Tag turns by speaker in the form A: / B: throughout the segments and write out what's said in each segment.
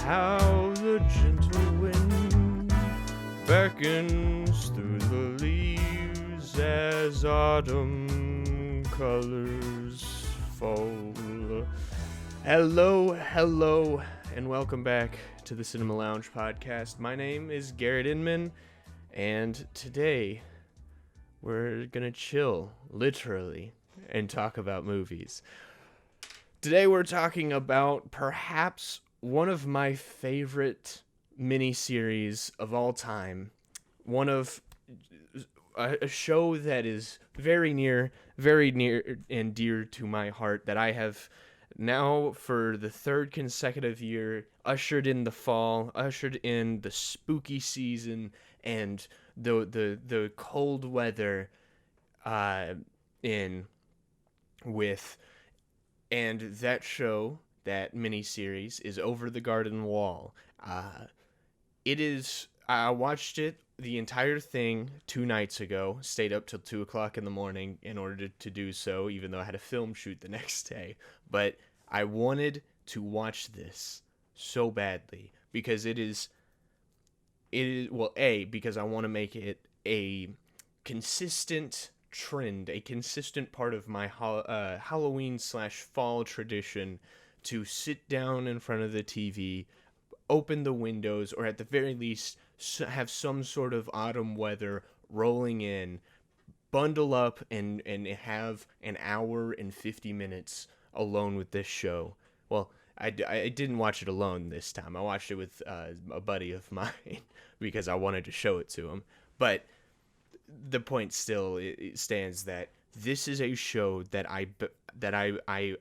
A: How the gentle wind beckons through the leaves as autumn colors fall. Hello, and welcome back to the Cinema Lounge podcast. My name is Garrett Inman, and today we're gonna chill, literally, and talk about movies. Today we're talking about perhaps one of my favorite miniseries of all time. One of a show that is very near and dear to my heart, that I have now for the third consecutive year ushered in the fall, ushered in the spooky season and the cold weather in with. And that show, that miniseries, is Over the Garden Wall. I watched it, the entire thing, 2 nights ago. Stayed up till 2 o'clock in the morning in order to do so, even though I had a film shoot the next day. But I wanted to watch this so badly because because I want to make it a consistent trend, a consistent part of my Halloween/fall tradition to sit down in front of the TV, open the windows, or at the very least have some sort of autumn weather rolling in, bundle up, and have an hour and 50 minutes alone with this show. Well, I didn't watch it alone this time. I watched it with a buddy of mine because I wanted to show it to him. But the point still stands that this is a show that I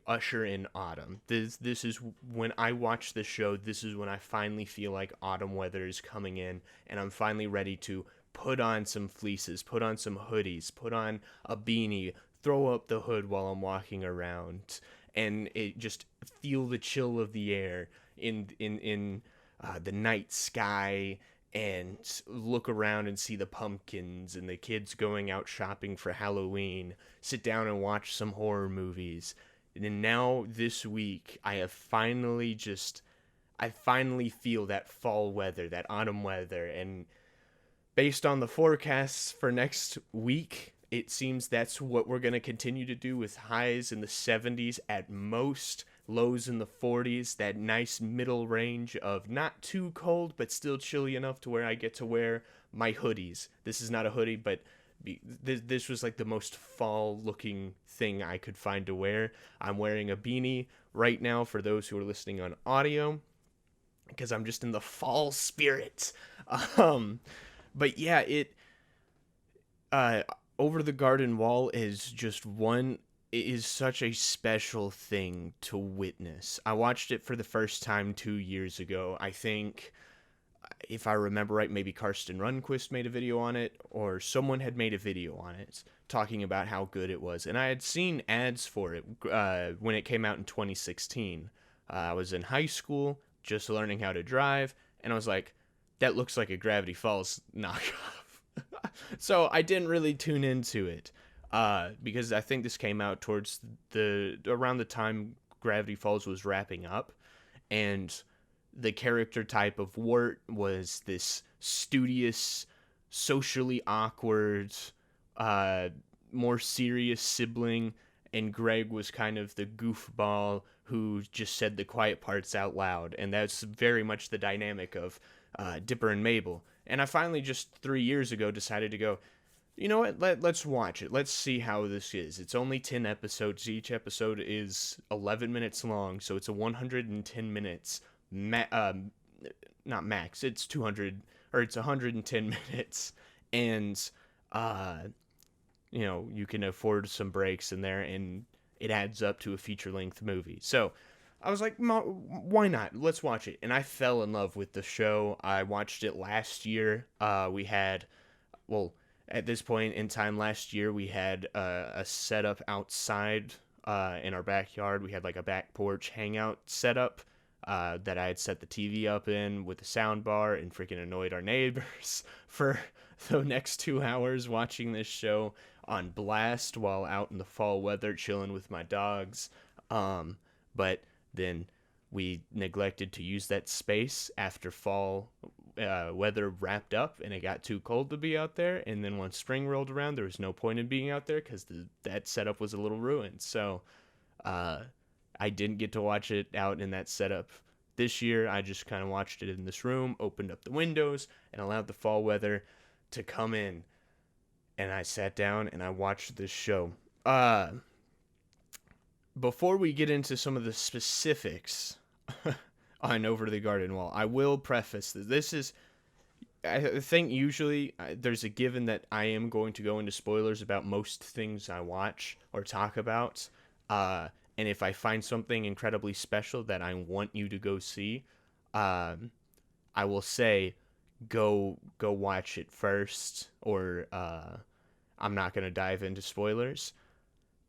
A: usher in autumn. This is when I watch the show. This is when I finally feel like autumn weather is coming in, and I'm finally ready to put on some fleeces, put on some hoodies, put on a beanie, throw up the hood while I'm walking around, and just feel the chill of the air in the night sky, and look around and see the pumpkins and the kids going out shopping for Halloween, sit down and watch some horror movies. And now this week, I finally feel that fall weather, that autumn weather. And based on the forecasts for next week, it seems that's what we're going to continue to do, with highs in the 70s at most, lows in the 40s, that nice middle range of not too cold, but still chilly enough to where I get to wear my hoodies. This is not a hoodie, but this was like the most fall-looking thing I could find to wear. I'm wearing a beanie right now for those who are listening on audio, because I'm just in the fall spirit. But yeah, Over the Garden Wall is such a special thing to witness. I watched it for the first time 2 years ago. I think, if I remember right, maybe Karsten Rundquist made a video on it, or someone had made a video on it talking about how good it was. And I had seen ads for it when it came out in 2016. I was in high school, just learning how to drive, and I was like, that looks like a Gravity Falls knockoff. So I didn't really tune into it. Because I think this came out towards around the time Gravity Falls was wrapping up, and the character type of Wart was this studious, socially awkward, more serious sibling, and Greg was kind of the goofball who just said the quiet parts out loud, and that's very much the dynamic of Dipper and Mabel. And I finally, just 3 years ago, decided to go, you know what, let's watch it. Let's see how this is. It's only 10 episodes. Each episode is 11 minutes long, so it's a 110 minutes. Not max. It's 200, or it's 110 minutes. And, you can afford some breaks in there, and it adds up to a feature-length movie. So I was like, why not? Let's watch it. And I fell in love with the show. I watched it last year. At this point in time last year, we had a setup outside in our backyard. We had like a back porch hangout setup that I had set the TV up in with a sound bar, and freaking annoyed our neighbors for the next 2 hours watching this show on blast while out in the fall weather chilling with my dogs. But then we neglected to use that space after fall weather wrapped up and it got too cold to be out there. And then once spring rolled around, there was no point in being out there because that setup was a little ruined. So I didn't get to watch it out in that setup this year. I just kind of watched it in this room, opened up the windows, and allowed the fall weather to come in. And I sat down and I watched this show. Before we get into some of the specifics on Over the Garden Wall, I will preface that this is, I think usually there's a given that I am going to go into spoilers about most things I watch or talk about. And if I find something incredibly special that I want you to go see, I will say, go watch it first, or I'm not going to dive into spoilers.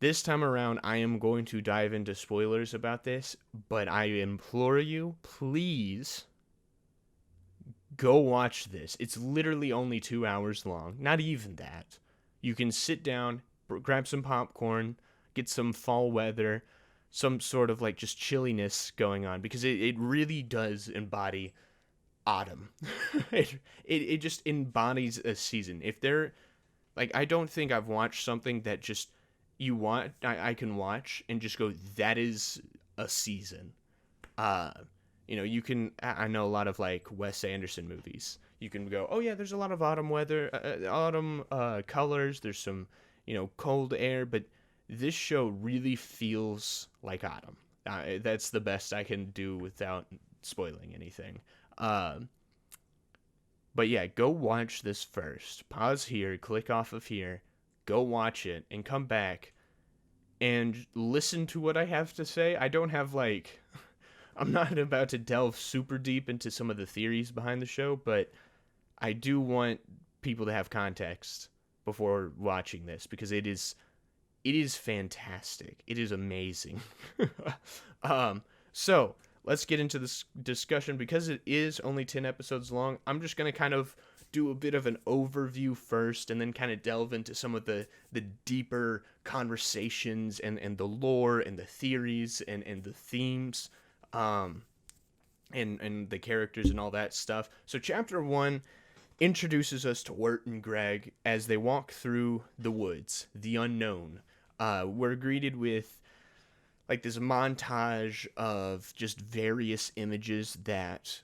A: This time around, I am going to dive into spoilers about this, but I implore you, please, go watch this. It's literally only 2 hours long. Not even that. You can sit down, grab some popcorn, get some fall weather, some sort of like just chilliness going on, because it really does embody autumn. it just embodies a season. If they're like, I don't think I've watched something that just I can watch and just go, that is a season. You can, I know a lot of like Wes Anderson movies. You can go, oh yeah, there's a lot of autumn weather, autumn colors. There's some, cold air, but this show really feels like autumn. That's the best I can do without spoiling anything. But yeah, go watch this first. Pause here, click off of here, go watch it, and come back and listen to what I have to say. I don't have I'm not about to delve super deep into some of the theories behind the show, but I do want people to have context before watching this, because it is fantastic. It is amazing. So let's get into this discussion. Because it is only 10 episodes long, I'm just going to kind of do a bit of an overview first, and then kind of delve into some of the deeper conversations and the lore and the theories and the themes, and the characters and all that stuff. So chapter 1 introduces us to Wirt and Greg as they walk through the woods, the unknown. We're greeted with like this montage of just various images that,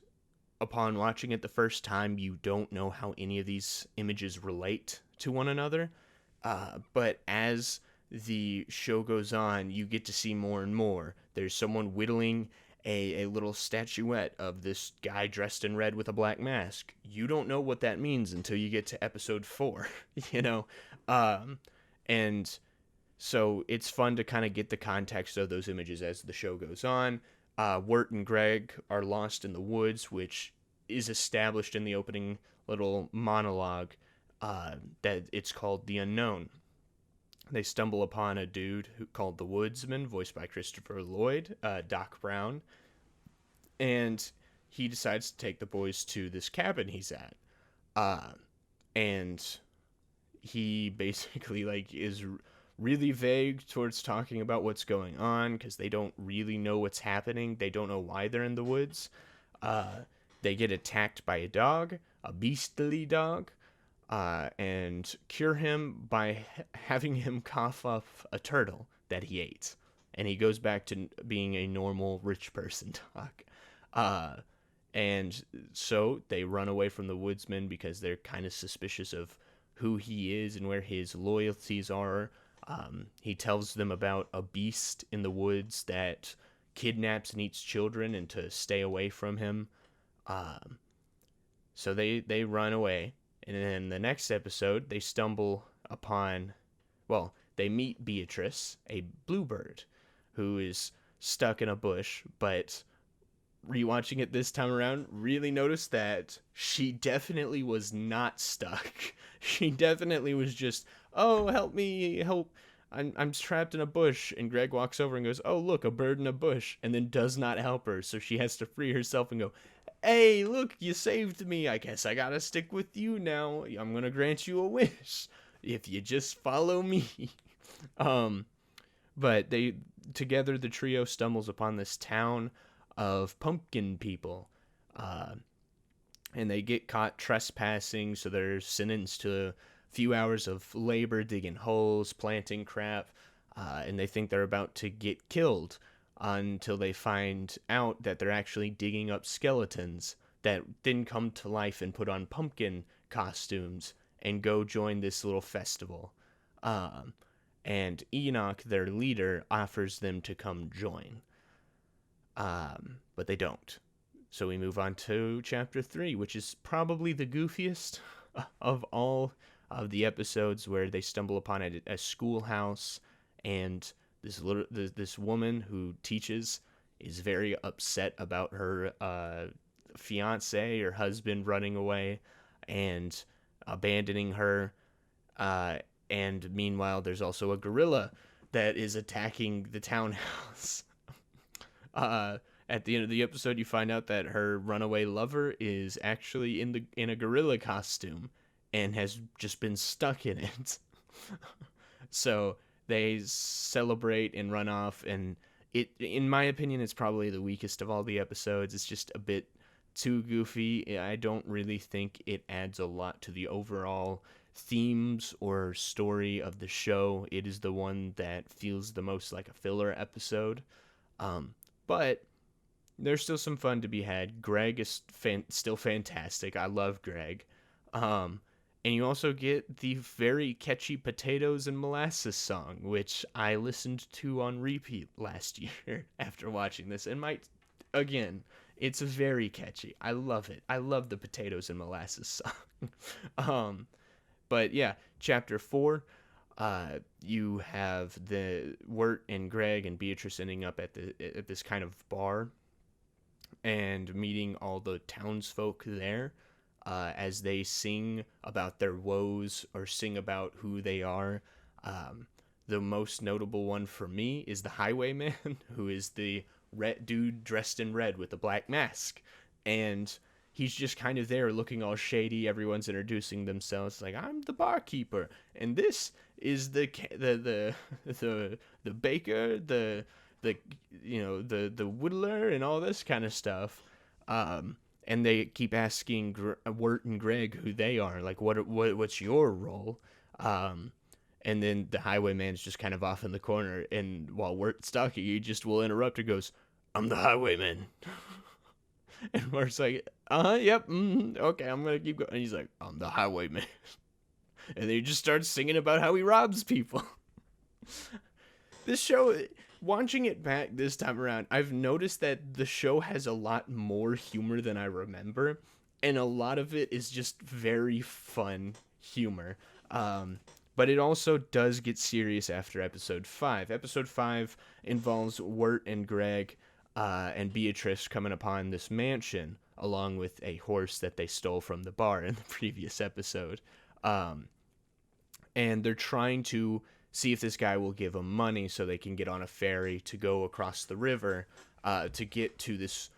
A: upon watching it the first time, you don't know how any of these images relate to one another. But as the show goes on, you get to see more and more. There's someone whittling a little statuette of this guy dressed in red with a black mask. You don't know what that means until you get to episode 4, and so it's fun to kind of get the context of those images as the show goes on. Wirt and Greg are lost in the woods, which is established in the opening little monologue, that it's called The Unknown. They stumble upon a dude called the Woodsman, voiced by Christopher Lloyd, Doc Brown, and he decides to take the boys to this cabin he's at. And he basically is really vague towards talking about what's going on, because they don't really know what's happening. They don't know why they're in the woods. They get attacked by a dog, a beastly dog, and cure him by having him cough up a turtle that he ate. And he goes back to being a normal rich person dog. And so they run away from the woodsman because they're kind of suspicious of who he is and where his loyalties are. He tells them about a beast in the woods that kidnaps and eats children, and to stay away from him. So they run away. And then the next episode, they stumble upon, they meet Beatrice, a bluebird, who is stuck in a bush. But rewatching it this time around, really noticed that she definitely was not stuck. She definitely was just, oh, help me, help. I'm trapped in a bush. And Greg walks over and goes, oh, look, a bird in a bush, and then does not help her. So she has to free herself and go, hey, look, you saved me. I guess I gotta stick with you now. I'm gonna grant you a wish if you just follow me. But together, the trio stumbles upon this town. of pumpkin people. Uh, and they get caught trespassing, so they're sentenced to a few hours of labor digging holes, planting crap, and they think they're about to get killed until they find out that they're actually digging up skeletons that then come to life and put on pumpkin costumes and go join this little festival. Um, and Enoch, their leader, offers them to come join. But they don't. So we move on to chapter 3, which is probably the goofiest of all of the episodes, where they stumble upon a schoolhouse, and this woman who teaches is very upset about her fiance or husband running away and abandoning her. Uh, and meanwhile, there's also a gorilla that is attacking the townhouse. At the end of the episode, you find out that her runaway lover is actually in a gorilla costume and has just been stuck in it. So they celebrate and run off, and in my opinion, it's probably the weakest of all the episodes. It's just a bit too goofy. I don't really think it adds a lot to the overall themes or story of the show. It is the one that feels the most like a filler episode. But there's still some fun to be had. Greg is still fantastic. I love Greg. And you also get the very catchy Potatoes and Molasses song, which I listened to on repeat last year after watching this. And again, it's very catchy. I love it. I love the Potatoes and Molasses song. But yeah, chapter 4. You have the Wirt and Greg and Beatrice ending up at this kind of bar and meeting all the townsfolk there as they sing about their woes or sing about who they are. The most notable one for me is the Highwayman, who is the red dude dressed in red with a black mask, and he's just kind of there looking all shady. Everyone's introducing themselves like, I'm the barkeeper, and this is the baker, the whittler, and all this kind of stuff. And they keep asking Wirt and Greg who they are, like what's your role. And then the Highwayman's just kind of off in the corner, and while Wirt's talking, he just will interrupt and goes, I'm the Highwayman. And Wirt's like, yep, okay, I'm gonna keep going. And he's like, I'm the Highwayman. And then he just starts singing about how he robs people. This show, watching it back this time around, I've noticed that the show has a lot more humor than I remember, and a lot of it is just very fun humor. But it also does get serious after episode 5. Episode 5 involves Wirt and Greg and Beatrice coming upon this mansion, along with a horse that they stole from the bar in the previous episode. And they're trying to see if this guy will give them money so they can get on a ferry to go across the river to get to this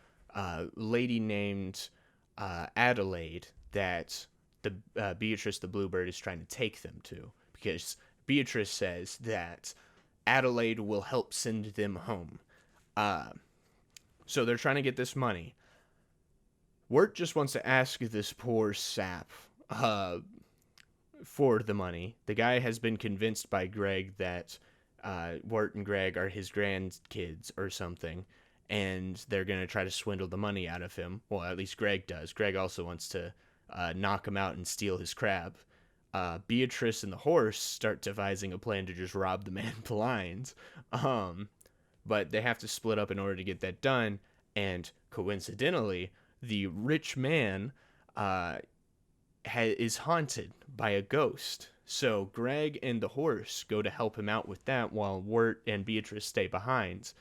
A: lady named Adelaide that the Beatrice the Bluebird is trying to take them to, because Beatrice says that Adelaide will help send them home. So they're trying to get this money. Wirt just wants to ask this poor sap for the money. The guy has been convinced by Greg that Wirt and Greg are his grandkids or something, and they're going to try to swindle the money out of him. Well, at least Greg does. Greg also wants to knock him out and steal his crab. Beatrice and the horse start devising a plan to just rob the man blind. But they have to split up in order to get that done, and coincidentally, the rich man is haunted by a ghost. So Greg and the horse go to help him out with that, while Wirt and Beatrice stay behind.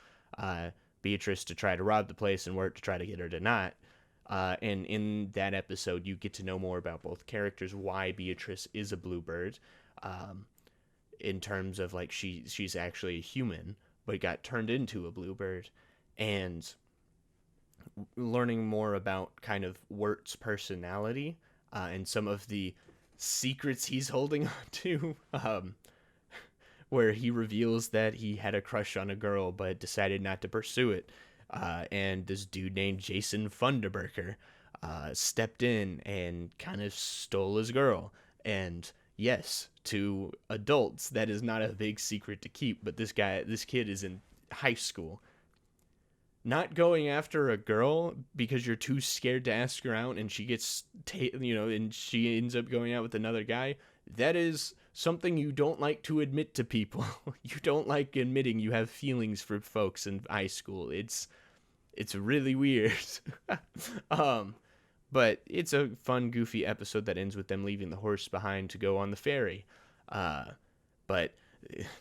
A: Beatrice to try to rob the place, and Wirt to try to get her to not. And in that episode, you get to know more about both characters, why Beatrice is a bluebird, in terms of like she's actually a human, but got turned into a bluebird, and learning more about kind of Wirt's personality and some of the secrets he's holding on to, where he reveals that he had a crush on a girl but decided not to pursue it. and this dude named Jason Funderburker stepped in and kind of stole his girl. And yes, to adults, that is not a big secret to keep, but this kid is in high school. Not going after a girl because you're too scared to ask her out and she gets, and she ends up going out with another guy, that is something you don't like to admit to people. You don't like admitting you have feelings for folks in high school. It's really weird. um, but it's a fun, goofy episode that ends with them leaving the horse behind to go on the ferry. Uh, but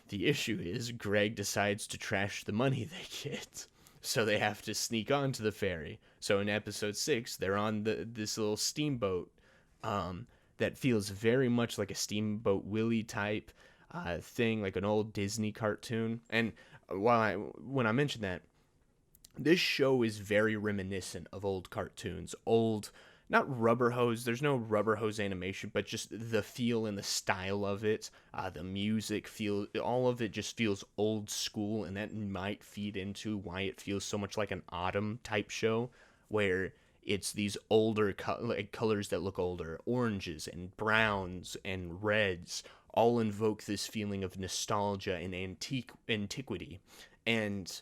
A: the issue is Greg decides to trash the money they get. So they have to sneak onto the ferry. So in episode 6, they're on this little steamboat that feels very much like a Steamboat Willie type thing, like an old Disney cartoon. And when I mention that, this show is very reminiscent of old cartoons, old, not rubber hose, there's no rubber hose animation, but just the feel and the style of it, the music feel, all of it just feels old school, and that might feed into why it feels so much like an autumn type show, where it's these older colors that look older, oranges and browns and reds, all invoke this feeling of nostalgia and antiquity, and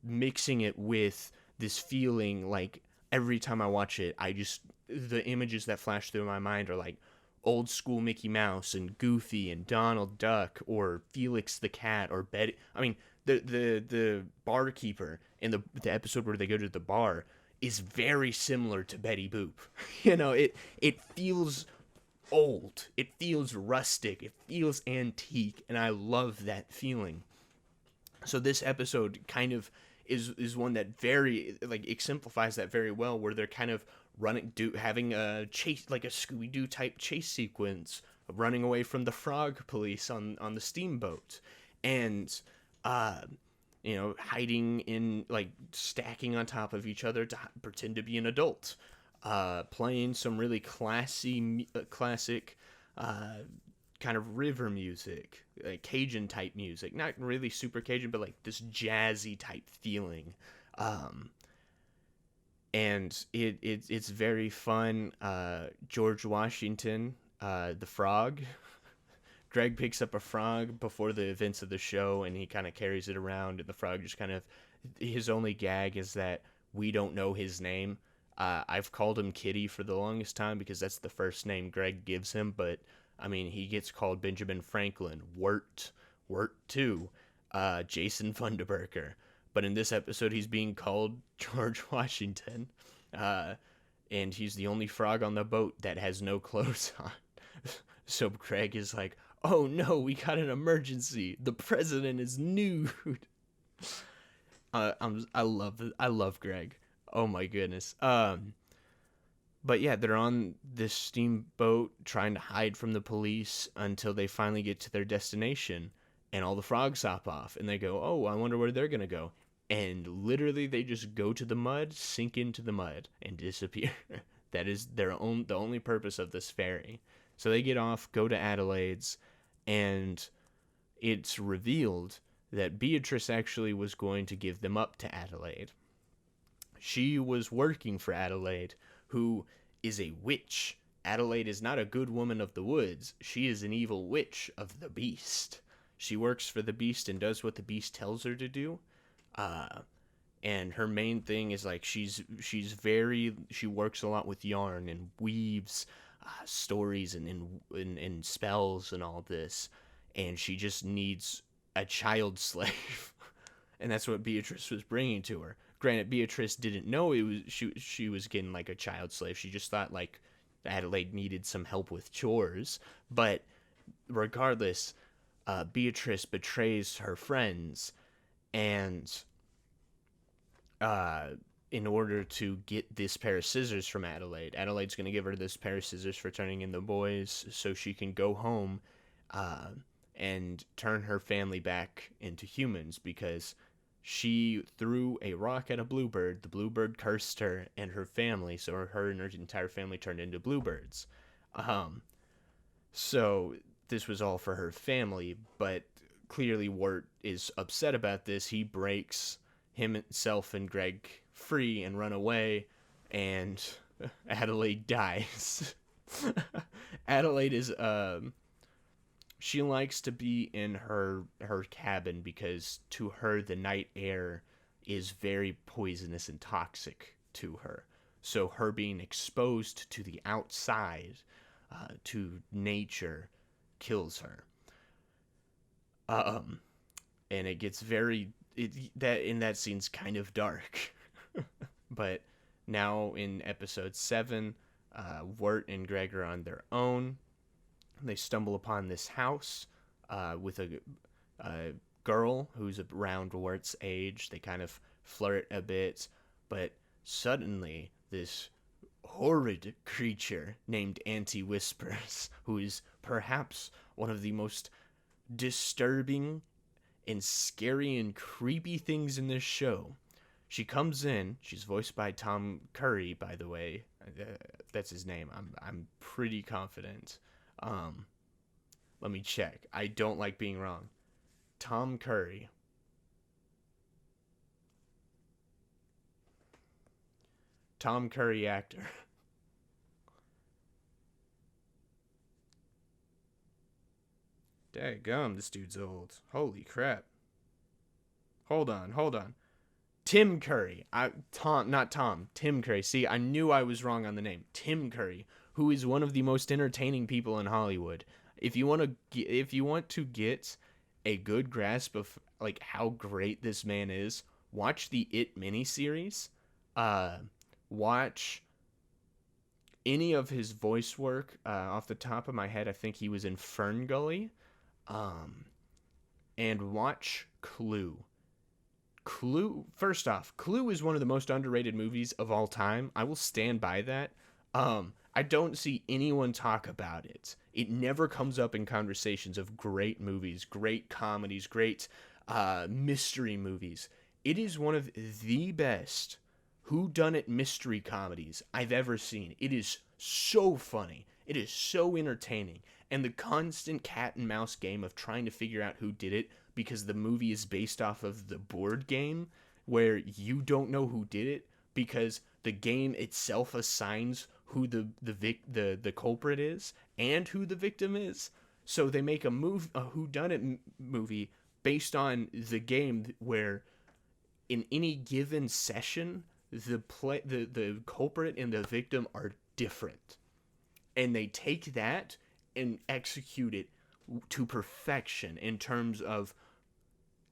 A: mixing it with this feeling like every time I watch it, the images that flash through my mind are like old school Mickey Mouse and Goofy and Donald Duck or Felix the Cat or Betty. I mean, the barkeeper in the episode where they go to the bar is very similar to Betty Boop. It feels old. It feels rustic. It feels antique, and I love that feeling. So this episode kind of is one that very like exemplifies that very well, where they're kind of having a chase, like a Scooby-Doo type chase sequence, running away from the frog police on the steamboat, and hiding in, like, stacking on top of each other to pretend to be an adult, playing some really classic kind of river music, like Cajun type music, not really super Cajun, but like this jazzy type feeling. And it's very fun. George Washington, the frog. Greg picks up a frog before the events of the show, and he kind of carries it around, and the frog just kind of, his only gag is that we don't know his name. I've called him Kitty for the longest time because that's the first name Greg gives him, but I mean, he gets called Benjamin Franklin, Wirt 2, Jason Funderburker. But in this episode, he's being called George Washington, and he's the only frog on the boat that has no clothes on. So Greg is like, "Oh no, we got an emergency. The president is nude." I love Greg. Oh my goodness. But yeah, they're on this steamboat trying to hide from the police until they finally get to their destination, and all the frogs hop off, and they go, "Oh, I wonder where they're gonna go." And literally, they just go to the mud, sink into the mud, and disappear. That is the only purpose of this ferry. So they get off, go to Adelaide's, and it's revealed that Beatrice actually was going to give them up to Adelaide. She was working for Adelaide, who is a witch. Adelaide is not a good woman of the woods. She is an evil witch of the beast. She works for the beast and does what the beast tells her to do. And her main thing is like she works a lot with yarn and weaves stories and spells and all this, and she just needs a child slave. And that's what Beatrice was bringing to her. Granted, Beatrice didn't know it was she was getting like a child slave. She just thought like Adelaide needed some help with chores. But regardless, Beatrice betrays her friends, and in order to get this pair of scissors from Adelaide, Adelaide's going to give her this pair of scissors for turning in the boys so she can go home and turn her family back into humans, because she threw a rock at a bluebird. The bluebird cursed her and her family, so her and her entire family turned into bluebirds. So this was all for her family, but clearly Wirt is upset about this. He breaks himself and Greg free and run away, and Adelaide dies. Adelaide is she likes to be in her cabin because to her the night air is very poisonous and toxic to her. So her being exposed to the outside, to nature, kills her. Um, and it gets that in that scene's kind of dark. But now in episode 7, Wirt and Greg are on their own. They stumble upon this house with a girl who's around Wirt's age. They kind of flirt a bit, but suddenly this horrid creature named Auntie Whispers, who is perhaps one of the most disturbing and scary and creepy things in this show. She comes in. She's voiced by Tom Curry, by the way. That's his name. I'm pretty confident. Let me check. I don't like being wrong. Tom Curry. Tom Curry actor. Daggum, this dude's old. Holy crap. Hold on. Tim Curry. Not Tom. Tim Curry. See, I knew I was wrong on the name. Tim Curry, who is one of the most entertaining people in Hollywood. If you want to get a good grasp of like how great this man is, watch the It miniseries. Watch any of his voice work. Off the top of my head, I think he was in Fern Gully. And watch Clue. First off, Clue is one of the most underrated movies of all time. I will stand by that. I don't see anyone talk about it. It never comes up in conversations of great movies, great comedies, great mystery movies. It is one of the best whodunit mystery comedies I've ever seen. It is so funny. It is so entertaining. And the constant cat and mouse game of trying to figure out who did it, because the movie is based off of the board game where you don't know who did it because the game itself assigns who the culprit is and who the victim is. So they make a whodunit movie based on the game where in any given session the culprit and the victim are different. And they take that and execute it to perfection in terms of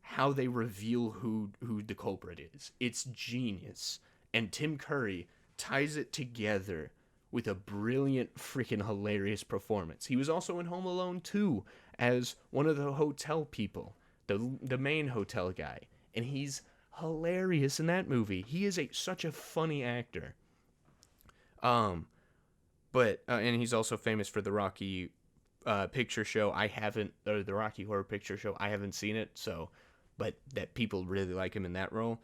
A: how they reveal who the culprit is. It's genius. And Tim Curry ties it together with a brilliant, freaking hilarious performance. He was also in Home Alone 2 as one of the hotel people, the main hotel guy. And he's hilarious in that movie. He is such a funny actor. But and he's also famous for the Rocky Picture Show. The Rocky Horror Picture Show. I haven't seen it, but that people really like him in that role.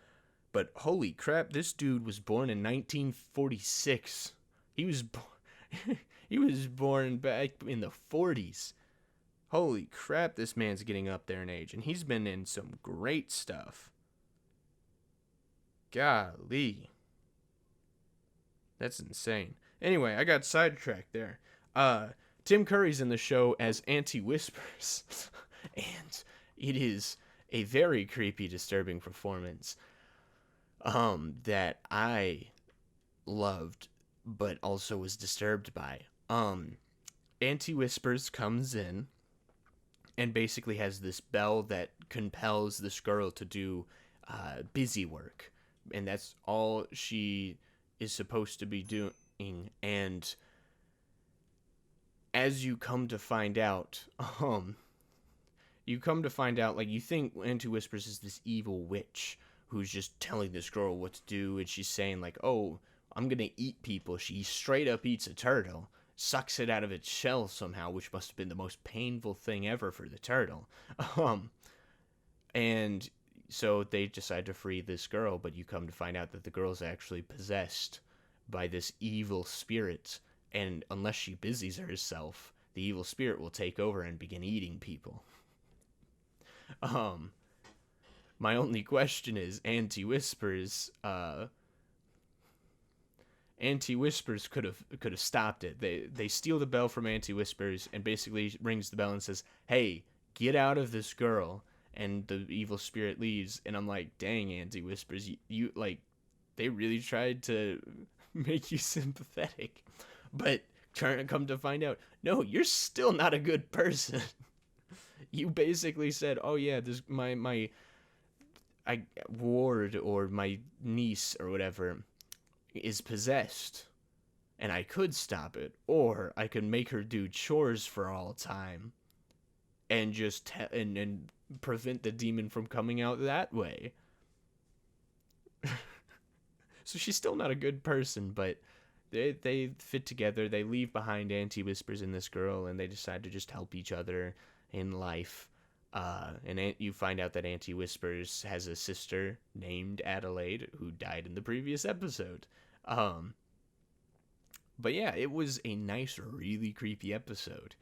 A: But holy crap, this dude was born in 1946. He was born back in the 40s. Holy crap, this man's getting up there in age, and he's been in some great stuff. Golly. That's insane. Anyway, I got sidetracked there. Tim Curry's in the show as Auntie Whispers, and it is a very creepy, disturbing performance that I loved, but also was disturbed by. Auntie Whispers comes in and basically has this bell that compels this girl to do busy work, and that's all she is supposed to be doing. And as you come to find out, like, you think Auntie Whispers is this evil witch who's just telling this girl what to do, and she's saying, like, oh, I'm gonna eat people. She straight up eats a turtle, sucks it out of its shell somehow, which must have been the most painful thing ever for the turtle. And so they decide to free this girl, but you come to find out that the girl's actually possessed by this evil spirit, and unless she busies herself, the evil spirit will take over and begin eating people. My only question is, Auntie Whispers, Auntie Whispers could have stopped it. They steal the bell from Auntie Whispers and basically rings the bell and says, "Hey, get out of this girl." And the evil spirit leaves. And I'm like, "Dang, Auntie Whispers, you like they really tried to make you sympathetic." But trying to come to find out, no, you're still not a good person. You basically said, "Oh yeah, this my I ward or my niece or whatever is possessed, and I could stop it, or I could make her do chores for all time and just and prevent the demon from coming out that way." So she's still not a good person, but they fit together. They leave behind Auntie Whispers and this girl, and they decide to just help each other in life. And you find out that Auntie Whispers has a sister named Adelaide who died in the previous episode. Um, but yeah, it was a nice, really creepy episode.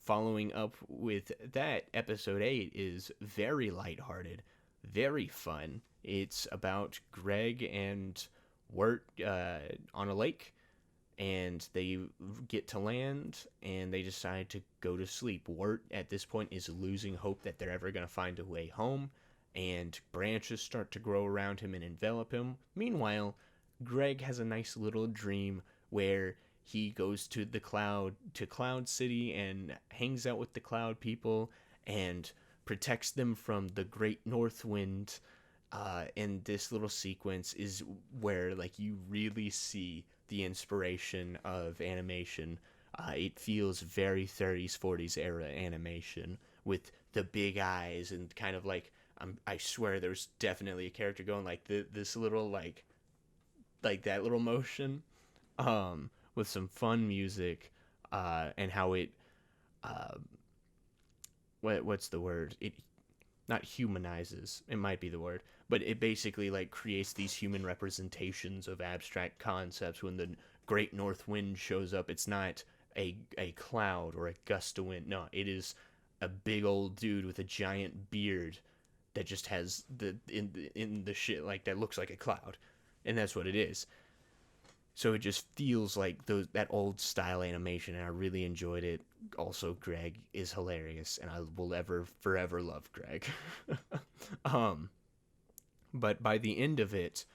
A: Following up with that, episode 8 is very lighthearted, very fun. It's about Greg and Wirt on a lake, and they get to land, and they decide to go to sleep. Wirt, at this point, is losing hope that they're ever going to find a way home, and branches start to grow around him and envelop him. Meanwhile, Greg has a nice little dream where he goes to Cloud City and hangs out with the Cloud people and protects them from the Great North Wind. And this little sequence is where like you really see the inspiration of animation. It feels very 30s 40s era animation with the big eyes and kind of like I swear there's definitely a character going like this little like that little motion, with some fun music, and how it uh, what's the word, it not humanizes, it might be the word, but it basically like creates these human representations of abstract concepts. When the Great North Wind shows up, it's not a cloud or a gust of wind. No, it is a big old dude with a giant beard that just has in the shit like that looks like a cloud, and that's what it is. So it just feels like that old style animation, and I really enjoyed it. Also, Greg is hilarious, and I will ever forever love Greg. um, but by the end of it,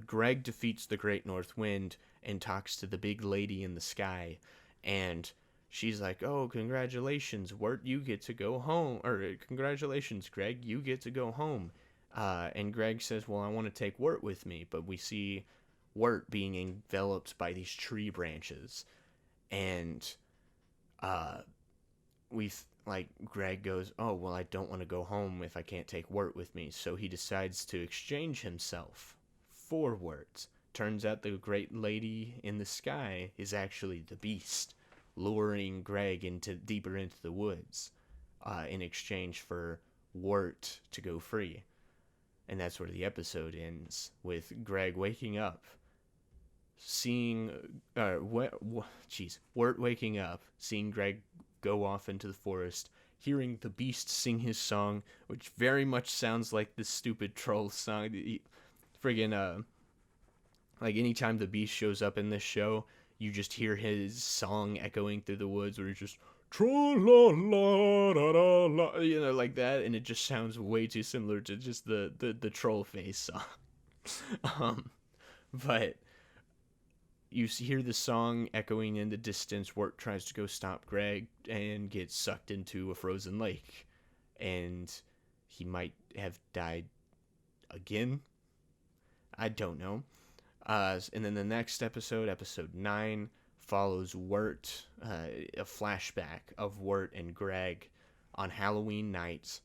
A: Greg defeats the Great North Wind and talks to the big lady in the sky, and she's like, "Oh, congratulations, Wirt, you get to go home." Or, "Congratulations, Greg, you get to go home." And Greg says, "Well, I want to take Wirt with me," but we see Wirt being enveloped by these tree branches, and we like Greg goes, "Oh well, I don't want to go home if I can't take Wirt with me," so he decides to exchange himself for Wirt. Turns out the great lady in the sky is actually the beast, luring Greg deeper into the woods, in exchange for Wirt to go free. And that's where the episode ends, with Greg waking up, seeing Wirt waking up, seeing Greg go off into the forest, hearing the beast sing his song, which very much sounds like the stupid troll song. Friggin' like anytime the beast shows up in this show, you just hear his song echoing through the woods, where he's just tra la la da da la, like that, and it just sounds way too similar to just the troll face song. But you hear the song echoing in the distance. Wirt tries to go stop Greg and gets sucked into a frozen lake, and he might have died again. I don't know. And then the next episode, episode 9, follows Wirt, a flashback of Wirt and Greg on Halloween night,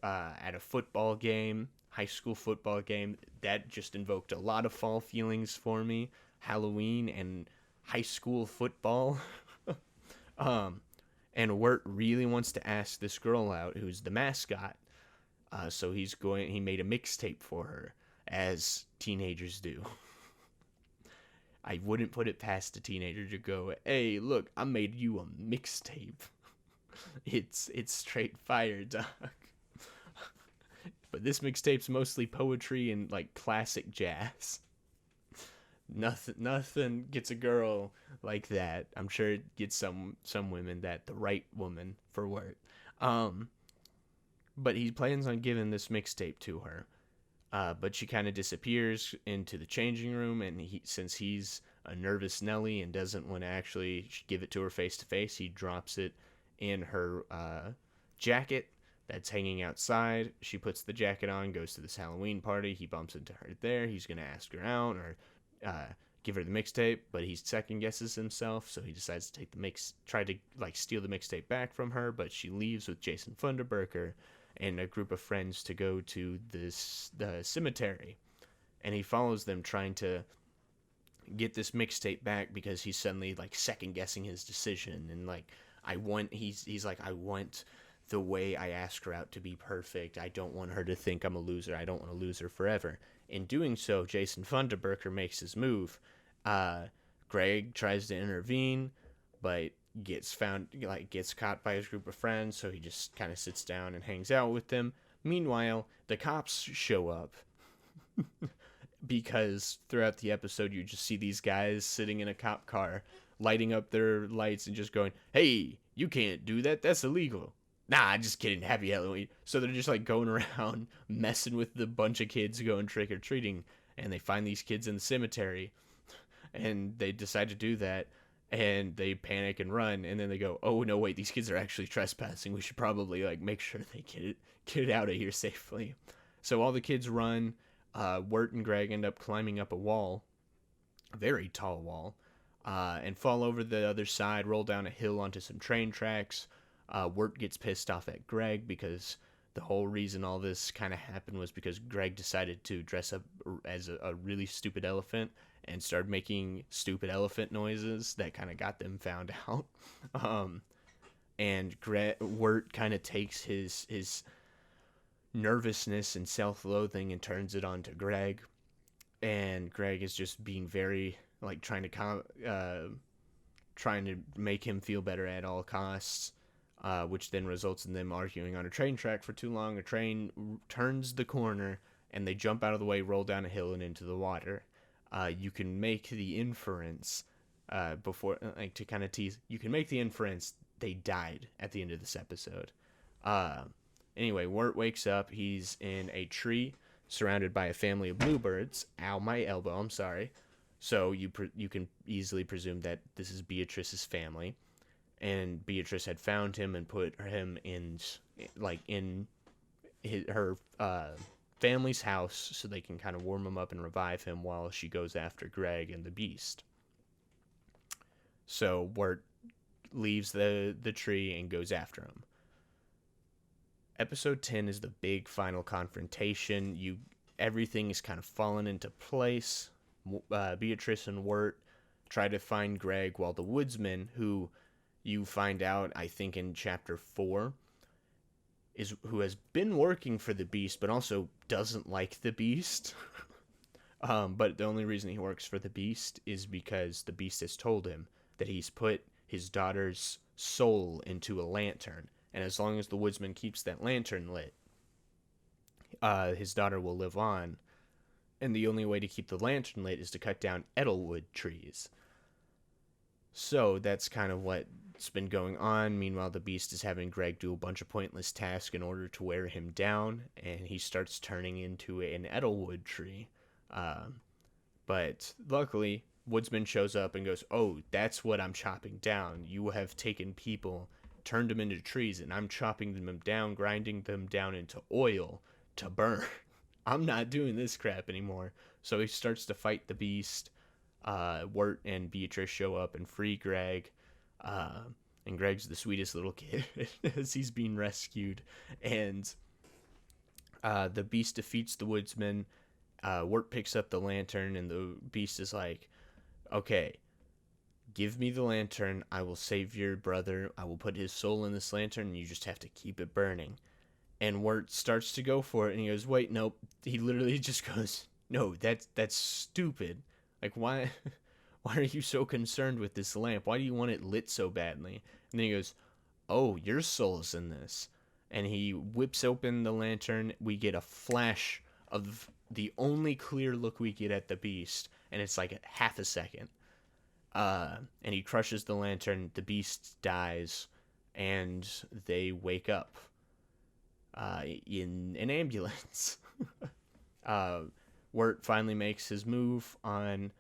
A: at a football game, high school football game. That just invoked a lot of fall feelings for me. Halloween and high school football. And Wirt really wants to ask this girl out, who's the mascot. So he made a mixtape for her, as teenagers do. I wouldn't put it past a teenager to go, "Hey, look, I made you a mixtape." It's straight fire, dog. But this mixtape's mostly poetry and like classic jazz. Nothing gets a girl like that. I'm sure it gets some women that the right woman for Wirt. Um, but he plans on giving this mixtape to her. But she kind of disappears into the changing room, and since he's a nervous Nelly and doesn't want to actually give it to her face to face, he drops it in her jacket that's hanging outside. She puts the jacket on, goes to this Halloween party. He bumps into her there. He's gonna ask her out or give her the mixtape, but he second guesses himself, so he decides to try to like steal the mixtape back from her. But she leaves with Jason Funderburker and a group of friends to go to the cemetery, and he follows them trying to get this mixtape back because he's suddenly like second guessing his decision and like he's like, I want the way I ask her out to be perfect. I don't want her to think I'm a loser. I don't want to lose her forever. In doing so, Jason Funderburker makes his move. Greg tries to intervene, but gets caught by his group of friends, so he just kind of sits down and hangs out with them. Meanwhile, the cops show up because throughout the episode you just see these guys sitting in a cop car lighting up their lights and just going, hey, you can't do that, that's illegal. Nah, just kidding, happy Halloween. So they're just like going around messing with the bunch of kids going trick-or-treating, and they find these kids in the cemetery and they decide to do that, and they panic and run, and then they go, oh no, wait, these kids are actually trespassing, we should probably like make sure they get it out of here safely. So all the kids run. Wirt and Greg end up climbing up a wall, a very tall wall, and fall over the other side, roll down a hill onto some train tracks. Wirt gets pissed off at Greg because the whole reason all this kind of happened was because Greg decided to dress up as a really stupid elephant and started making stupid elephant noises that kind of got them found out. And Wirt kind of takes his nervousness and self-loathing and turns it on to Greg. And Greg is just being very like trying to make him feel better at all costs. Which then results in them arguing on a train track for too long. A train turns the corner, and they jump out of the way, roll down a hill, and into the water. You can make the inference, to kind of tease, you can make the inference they died at the end of this episode. Anyway, Wirt wakes up. He's in a tree surrounded by a family of bluebirds. Ow, my elbow, I'm sorry. So you can easily presume that this is Beatrice's family. And Beatrice had found him and put him in her family's house so they can kind of warm him up and revive him while she goes after Greg and the Beast. So Wirt leaves the tree and goes after him. Episode 10 is the big final confrontation. Everything is kind of fallen into place. Beatrice and Wirt try to find Greg, while the woodsman, who you find out, I think, in chapter 4, who has been working for the Beast, but also doesn't like the Beast. But the only reason he works for the Beast is because the Beast has told him that he's put his daughter's soul into a lantern, and as long as the woodsman keeps that lantern lit, his daughter will live on. And the only way to keep the lantern lit is to cut down Edelwood trees. So that's kind of what's been going on. Meanwhile, the Beast is having Greg do a bunch of pointless tasks in order to wear him down, and he starts turning into an Edelwood tree. But luckily, Woodsman shows up and goes, oh, that's what I'm chopping down. You have taken people, turned them into trees, and I'm chopping them down, grinding them down into oil to burn. I'm not doing this crap anymore. So he starts to fight the Beast. Wirt and Beatrice show up and free Greg. And Greg's the sweetest little kid as he's being rescued. And the Beast defeats the woodsman. Wirt picks up the lantern, and the Beast is like, okay, give me the lantern. I will save your brother. I will put his soul in this lantern, and you just have to keep it burning. And Wirt starts to go for it, and he goes, wait, nope. He literally just goes, no, that's stupid. Like, why are you so concerned with this lamp? Why do you want it lit so badly? And then he goes, oh, your soul's in this. and he whips open the lantern. We get a flash of the only clear look we get at the Beast, and it's like half a second. And he crushes the lantern. The Beast dies, and they wake up in an ambulance. uh, Wirt finally makes his move on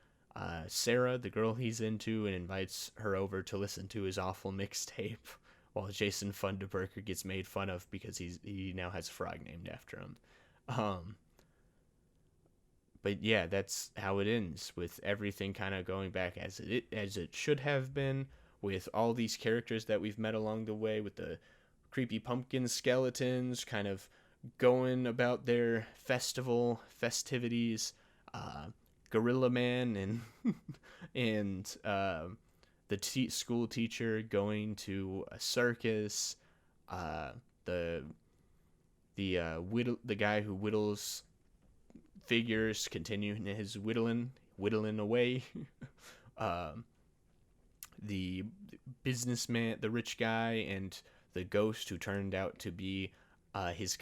A: Sarah, the girl he's into, and invites her over to listen to his awful mixtape. While Jason Funderburker gets made fun of because he now has a frog named after him. Um, but yeah, that's how it ends, with everything kind of going back as it should have been, with all these characters that we've met along the way, with the creepy pumpkin skeletons kind of going about their festivities, uh, Gorilla Man and and the school teacher going to a circus, uh, the the guy who whittles figures continuing his whittling away. um, the businessman, the rich guy, and the ghost who turned out to be his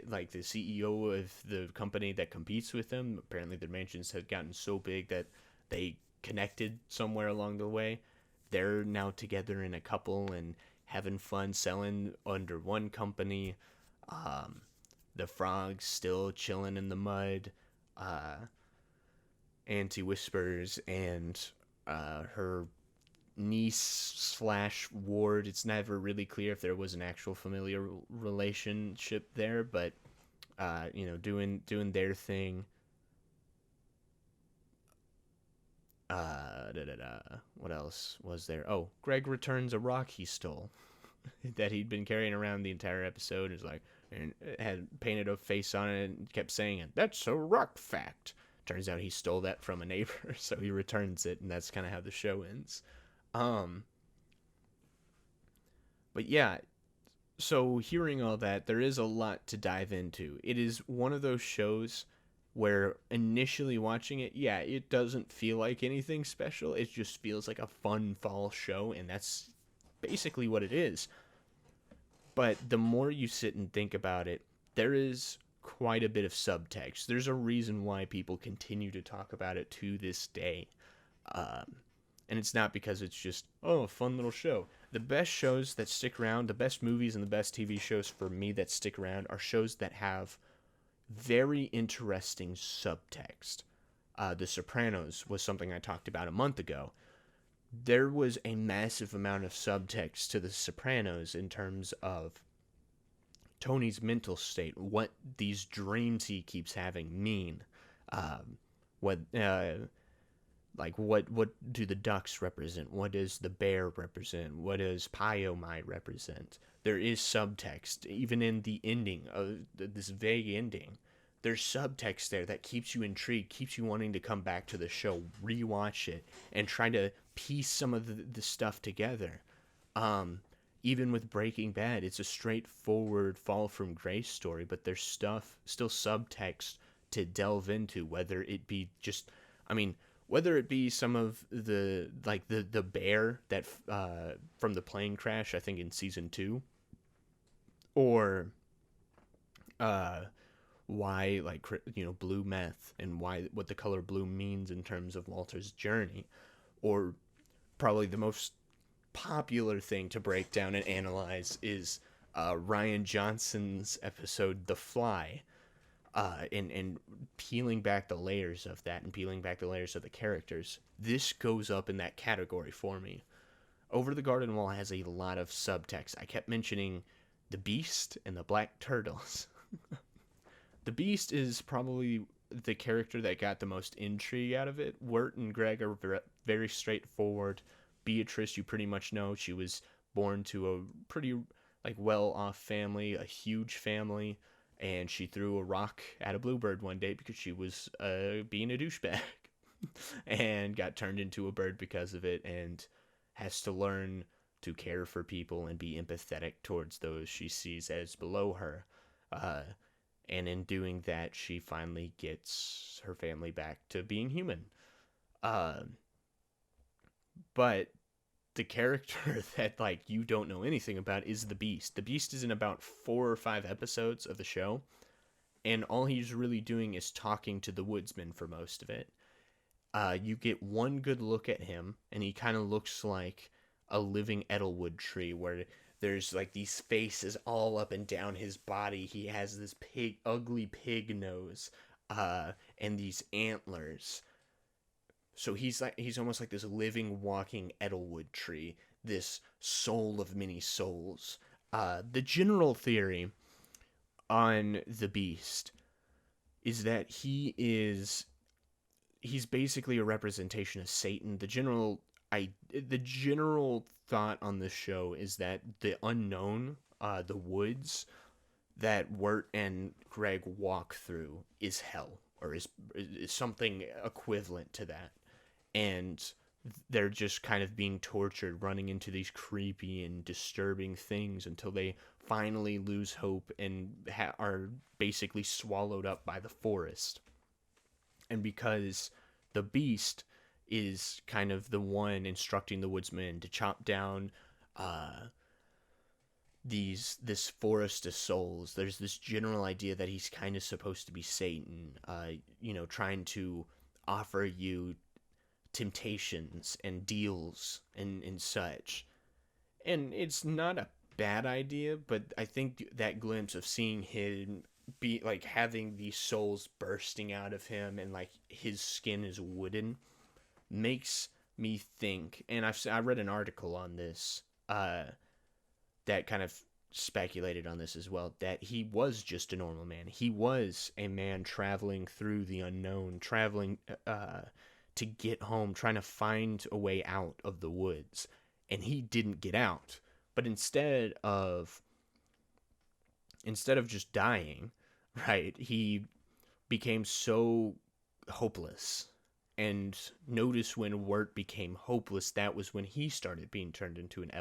A: like the CEO of the company that competes with him. Apparently, their mansions had gotten so big that they connected somewhere along the way. They're now together in a couple and having fun selling under one company. Um, the frog's still chilling in the mud. Auntie Whispers and her niece slash ward. It's never really clear if there was an actual familiar relationship there, but doing their thing. What else was there? Oh, Greg returns a rock he stole that he'd been carrying around the entire episode. Is like, and had painted a face on it and kept saying it. That's a rock fact. Turns out he stole that from a neighbor, so he returns it, and that's kind of how the show ends. Um, but yeah, so hearing all that, there is a lot to dive into. It is one of those shows where initially watching it, yeah, it doesn't feel like anything special. It just feels like a fun fall show, and that's basically what it is. But the more you sit and think about it, there is quite a bit of subtext. There's a reason why people continue to talk about it to this day. Um, and it's not because it's just, oh, a fun little show. The best shows that stick around, the best movies and the best TV shows for me that stick around are shows that have very interesting subtext. The Sopranos was something I talked about a month ago. There was a massive amount of subtext to The Sopranos in terms of Tony's mental state, what these dreams he keeps having mean, um, what what do the ducks represent? What does the bear represent? What does Pyomai represent? There is subtext even in the ending of this vague ending. There's subtext there that keeps you intrigued, keeps you wanting to come back to the show, rewatch it, and try to piece some of the stuff together. Even with Breaking Bad, it's a straightforward fall from grace story, but there's still subtext to delve into, whether it be just, I mean, whether it be some of the bear that from the plane crash, I think in season 2, or uh why, like, blue meth, and why what the color blue means in terms of Walter's journey, or probably the most popular thing to break down and analyze is Ryan Johnson's episode The Fly, and peeling back the layers of that and peeling back the layers of the characters. This goes up in that category for me. Over the Garden Wall has a lot of subtext. I kept mentioning the Beast and the Black Turtles. The Beast is probably the character that got the most intrigue out of it. Wirt and Greg are very straightforward. Beatrice, you pretty much know, she was born to a pretty well-off family, a huge family, and she threw a rock at a bluebird one day because she was being a douchebag and got turned into a bird because of it, and has to learn to care for people and be empathetic towards those she sees as below her. And in doing that, she finally gets her family back to being human. Uh, but the character that like you don't know anything about is the Beast. The Beast is in about 4 or 5 episodes of the show, and all he's really doing is talking to the woodsman for most of it. You get one good look at him, and he kind of looks like a living Edelwood tree, where there's like these faces all up and down his body. He has this ugly pig nose, and these antlers. So he's almost like this living, walking Edelwood tree, this soul of many souls. The general theory on the Beast is that he's basically a representation of Satan. The general thought on this show is that the unknown, the woods that Wirt and Greg walk through is hell, or is something equivalent to that, and they're just kind of being tortured, running into these creepy and disturbing things until they finally lose hope and are basically swallowed up by the forest. And because the Beast is kind of the one instructing the woodsman to chop down this forest of souls, there's this general idea that he's kind of supposed to be Satan, trying to offer you temptations and deals and such. And it's not a bad idea, but I think that glimpse of seeing him be like having these souls bursting out of him and like his skin is wooden makes me think, and I read an article on this that kind of speculated on this as well, that he was just a normal man. He was a man traveling through the unknown, traveling to get home, trying to find a way out of the woods, and he didn't get out. But instead of just dying, right, he became so hopeless. And notice when Wirt became hopeless, that was when he started being turned into an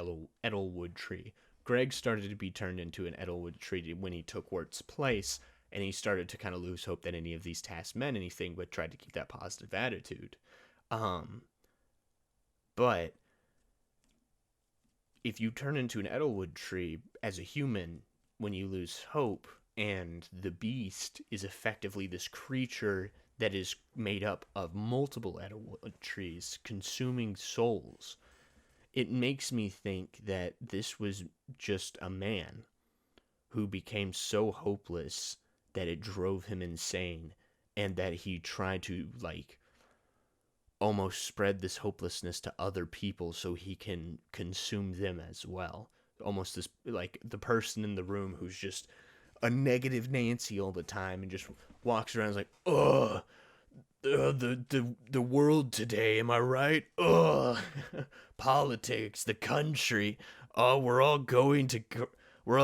A: Edelwood tree. Greg started to be turned into an Edelwood tree when he took Wirt's place, and he started to kind of lose hope that any of these tasks meant anything, but tried to keep that positive attitude. But if you turn into an Edelwood tree as a human when you lose hope, and the Beast is effectively this creature that is made up of multiple Edelwood trees consuming souls, it makes me think that this was just a man who became so hopeless that it drove him insane, and that he tried to like almost spread this hopelessness to other people so he can consume them as well. Almost this like the person in the room who's just a negative Nancy all the time and just walks around and is like, ugh, the world today, am I right? Ugh, politics, the country. Oh, we're all going to crap. We're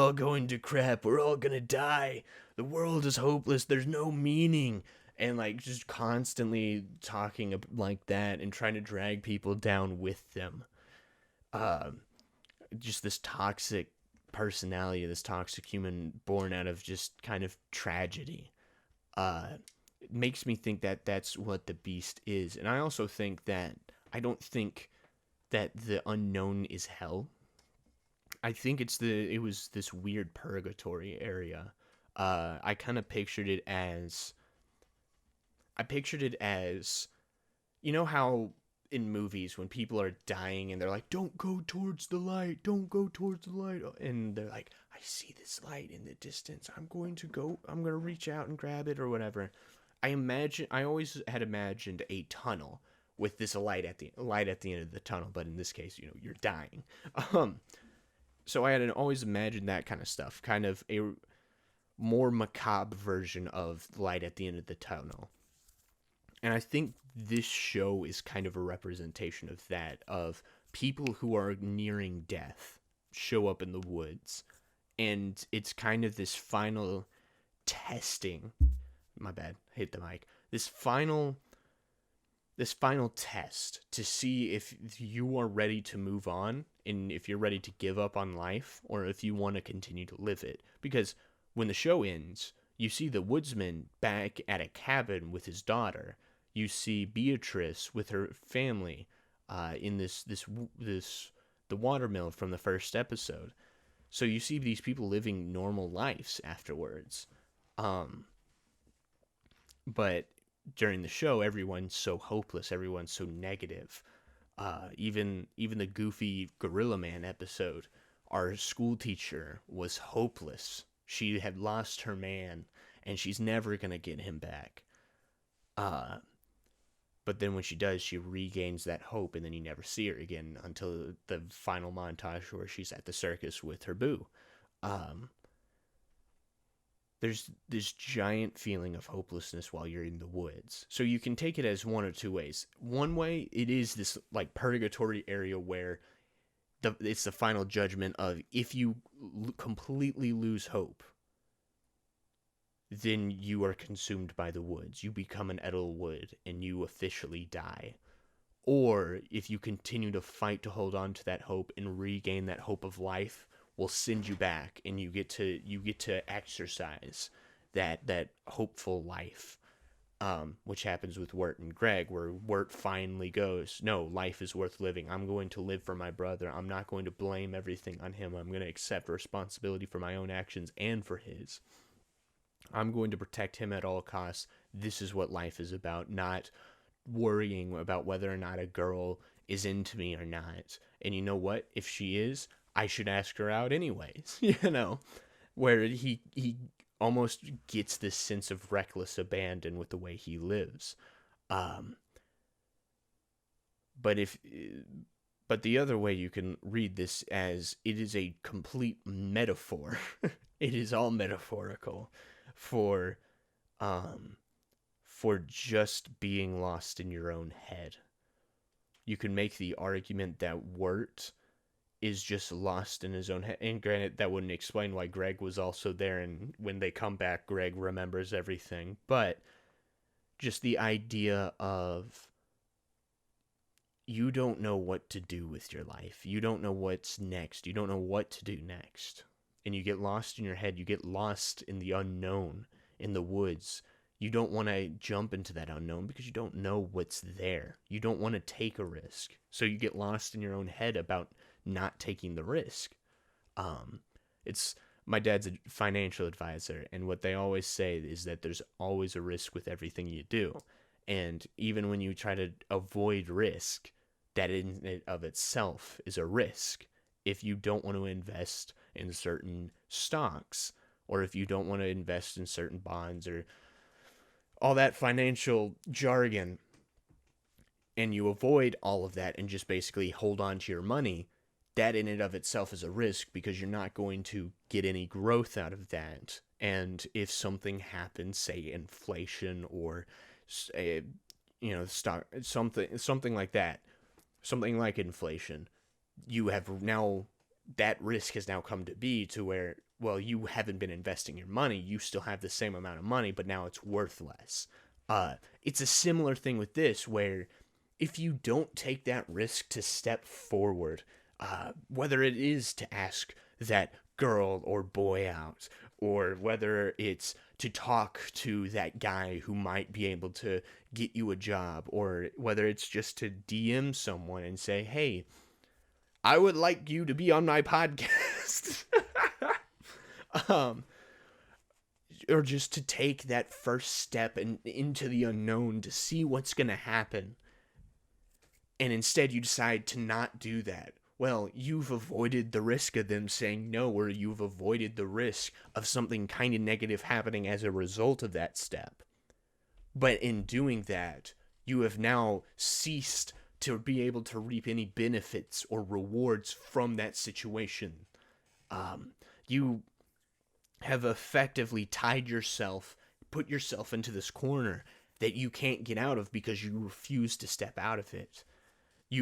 A: all gonna die. The world is hopeless. There's no meaning. And like just constantly talking like that and trying to drag people down with them. Just this toxic personality, this toxic human born out of just kind of tragedy. It makes me think that that's what the Beast is. And I also think that I don't think that the unknown is hell. I think it was this weird purgatory area. I kind of pictured it as you know how in movies when people are dying and they're like, don't go towards the light, and they're like, I see this light in the distance, I'm going to reach out and grab it or whatever. I always had imagined a tunnel with this light at the end of the tunnel, but in this case, you're dying. So I had always imagined that kind of stuff, kind of a more macabre version of light at the end of the tunnel. And I think this show is kind of a representation of that, of people who are nearing death show up in the woods. And it's kind of this final testing. My bad, hit the mic. This final test to see if you are ready to move on and if you're ready to give up on life or if you want to continue to live it. Because when the show ends, you see the woodsman back at a cabin with his daughter. You see Beatrice with her family in this the watermill from the first episode. So you see these people living normal lives afterwards. Um, but during the show, everyone's so hopeless, everyone's so negative. Even the goofy Gorilla Man episode, our school teacher was hopeless. She had lost her man, and she's never gonna get him back. Uh, but then when she does, she regains that hope, and then you never see her again until the final montage where she's at the circus with her boo. Um, there's this giant feeling of hopelessness while you're in the woods. So you can take it as one or two ways. One way, it is this like purgatory area where it's the final judgment of if you completely lose hope, then you are consumed by the woods. You become an edible wood and you officially die. Or if you continue to fight to hold on to that hope and regain that hope of life, will send you back, and you get to exercise that hopeful life, which happens with Wirt and Greg, where Wirt finally goes, no, life is worth living. I'm going to live for my brother. I'm not going to blame everything on him. I'm going to accept responsibility for my own actions and for his. I'm going to protect him at all costs. This is what life is about, not worrying about whether or not a girl is into me or not. And you know what? If she is, I should ask her out anyways, where he almost gets this sense of reckless abandon with the way he lives. Um, but the other way you can read this as it is a complete metaphor. It is all metaphorical for just being lost in your own head. You can make the argument that Wirt is just lost in his own head. And granted, that wouldn't explain why Greg was also there, and when they come back, Greg remembers everything. But just the idea of you don't know what to do with your life. You don't know what's next. You don't know what to do next. And you get lost in your head. You get lost in the unknown, in the woods. You don't want to jump into that unknown because you don't know what's there. You don't want to take a risk. So you get lost in your own head about not taking the risk. It's my dad's a financial advisor, and what they always say is that there's always a risk with everything you do. And even when you try to avoid risk, that in and of itself is a risk. If you don't want to invest in certain stocks, or if you don't want to invest in certain bonds, or all that financial jargon, and you avoid all of that and just basically hold on to your money, that in and of itself is a risk because you're not going to get any growth out of that. And if something happens, say inflation or stock, something like that, something like inflation, you have now, that risk has now come to be to where, well, you haven't been investing your money. You still have the same amount of money, but now it's worth less. It's a similar thing with this, where if you don't take that risk to step forward, whether it is to ask that girl or boy out, or whether it's to talk to that guy who might be able to get you a job, or whether it's just to DM someone and say, hey, I would like you to be on my podcast. Or just to take that first step into the unknown to see what's going to happen. And instead you decide to not do that. Well, you've avoided the risk of them saying no, or you've avoided the risk of something kind of negative happening as a result of that step. But in doing that, you have now ceased to be able to reap any benefits or rewards from that situation. You have effectively tied yourself, put yourself into this corner that you can't get out of because you refuse to step out of it.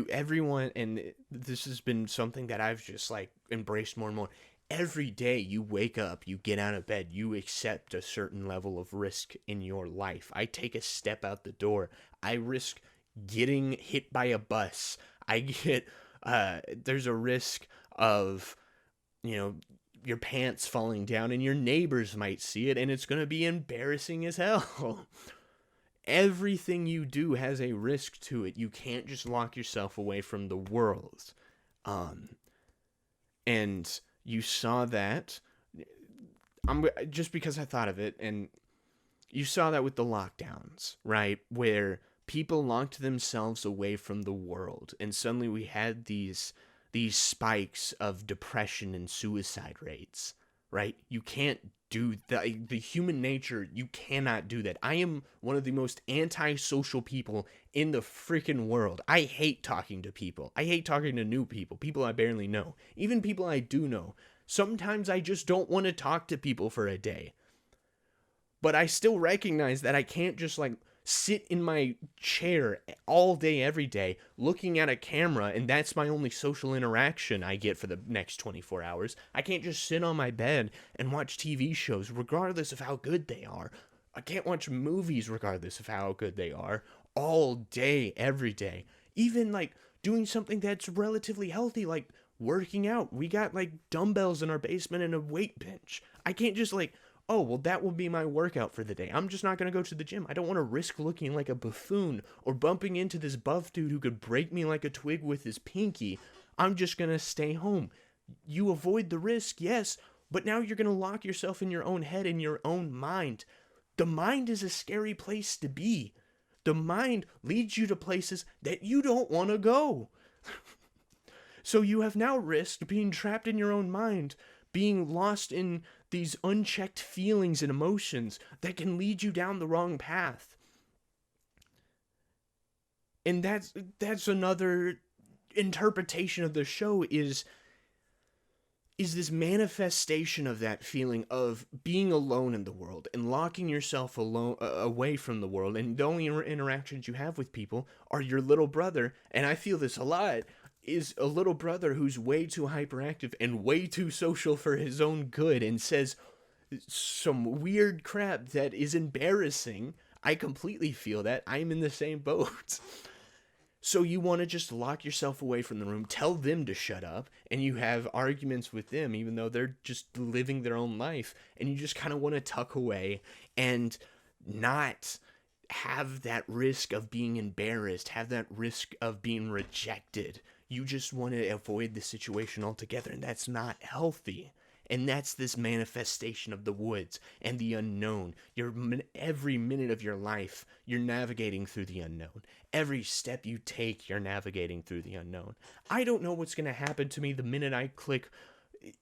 A: Everyone, and this has been something that I've just like embraced more and more. Every day you wake up, you get out of bed, you accept a certain level of risk in your life. I take a step out the door. I risk getting hit by a bus. There's a risk of, your pants falling down, and your neighbors might see it, and it's going to be embarrassing as hell. Everything you do has a risk to it. You can't just lock yourself away from the world. Um, and you saw that. I'm just because I thought of it, and you saw that with the lockdowns, right? Where people locked themselves away from the world, and suddenly we had these spikes of depression and suicide rates, right? You can't do that. The human nature, you cannot do that. I am one of the most antisocial people in the freaking world. I hate talking to people. I hate talking to new people I barely know, even people I do know. Sometimes I just don't want to talk to people for a day. But I still recognize that I can't just like sit in my chair all day, every day, looking at a camera, and that's my only social interaction I get for the next 24 hours. I can't just sit on my bed and watch TV shows, regardless of how good they are. I can't watch movies, regardless of how good they are, all day, every day. Even like doing something that's relatively healthy, like working out. We got like dumbbells in our basement and a weight bench. I can't just like, oh, well, that will be my workout for the day. I'm just not going to go to the gym. I don't want to risk looking like a buffoon or bumping into this buff dude who could break me like a twig with his pinky. I'm just going to stay home. You avoid the risk, yes, but now you're going to lock yourself in your own head, in your own mind. The mind is a scary place to be. The mind leads you to places that you don't want to go. So you have now risked being trapped in your own mind, being lost in these unchecked feelings and emotions that can lead you down the wrong path. And that's another interpretation of the show is this manifestation of that feeling of being alone in the world and locking yourself alone away from the world, and the only interactions you have with people are your little brother. And I feel this a lot, is a little brother who's way too hyperactive and way too social for his own good and says some weird crap that is embarrassing. I completely feel that. I'm in the same boat. So you want to just lock yourself away from the room, tell them to shut up, and you have arguments with them even though they're just living their own life, and you just kind of want to tuck away and not have that risk of being embarrassed, have that risk of being rejected. You just want to avoid the situation altogether, and that's not healthy. And that's this manifestation of the woods and the unknown. Every minute of your life, you're navigating through the unknown. Every step you take, you're navigating through the unknown. I don't know what's going to happen to me the minute I click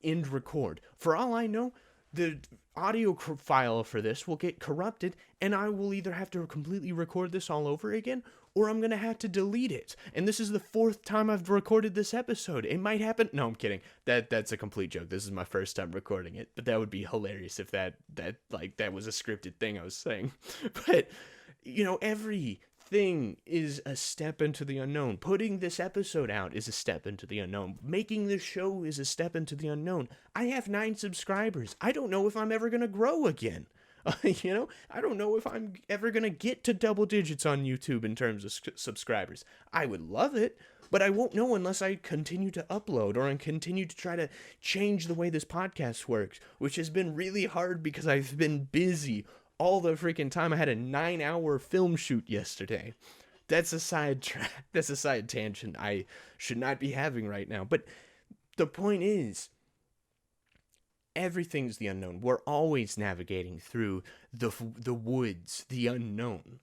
A: end record. For all I know, the audio file for this will get corrupted, and I will either have to completely record this all over again, or I'm going to have to delete it. And this is the 4th time I've recorded this episode. It might happen. No, I'm kidding. That's a complete joke. This is my first time recording it, but that would be hilarious if that was a scripted thing I was saying. But, everything is a step into the unknown. Putting this episode out is a step into the unknown. Making this show is a step into the unknown. I have 9 subscribers. I don't know if I'm ever going to grow again. I don't know if I'm ever going to get to double digits on YouTube in terms of subscribers. I would love it, but I won't know unless I continue to upload or I continue to try to change the way this podcast works, which has been really hard because I've been busy all the freaking time. I had a 9-hour film shoot yesterday. That's a side track. That's a side tangent I should not be having right now. But the point is, everything's the unknown. We're always navigating through the woods, the unknown.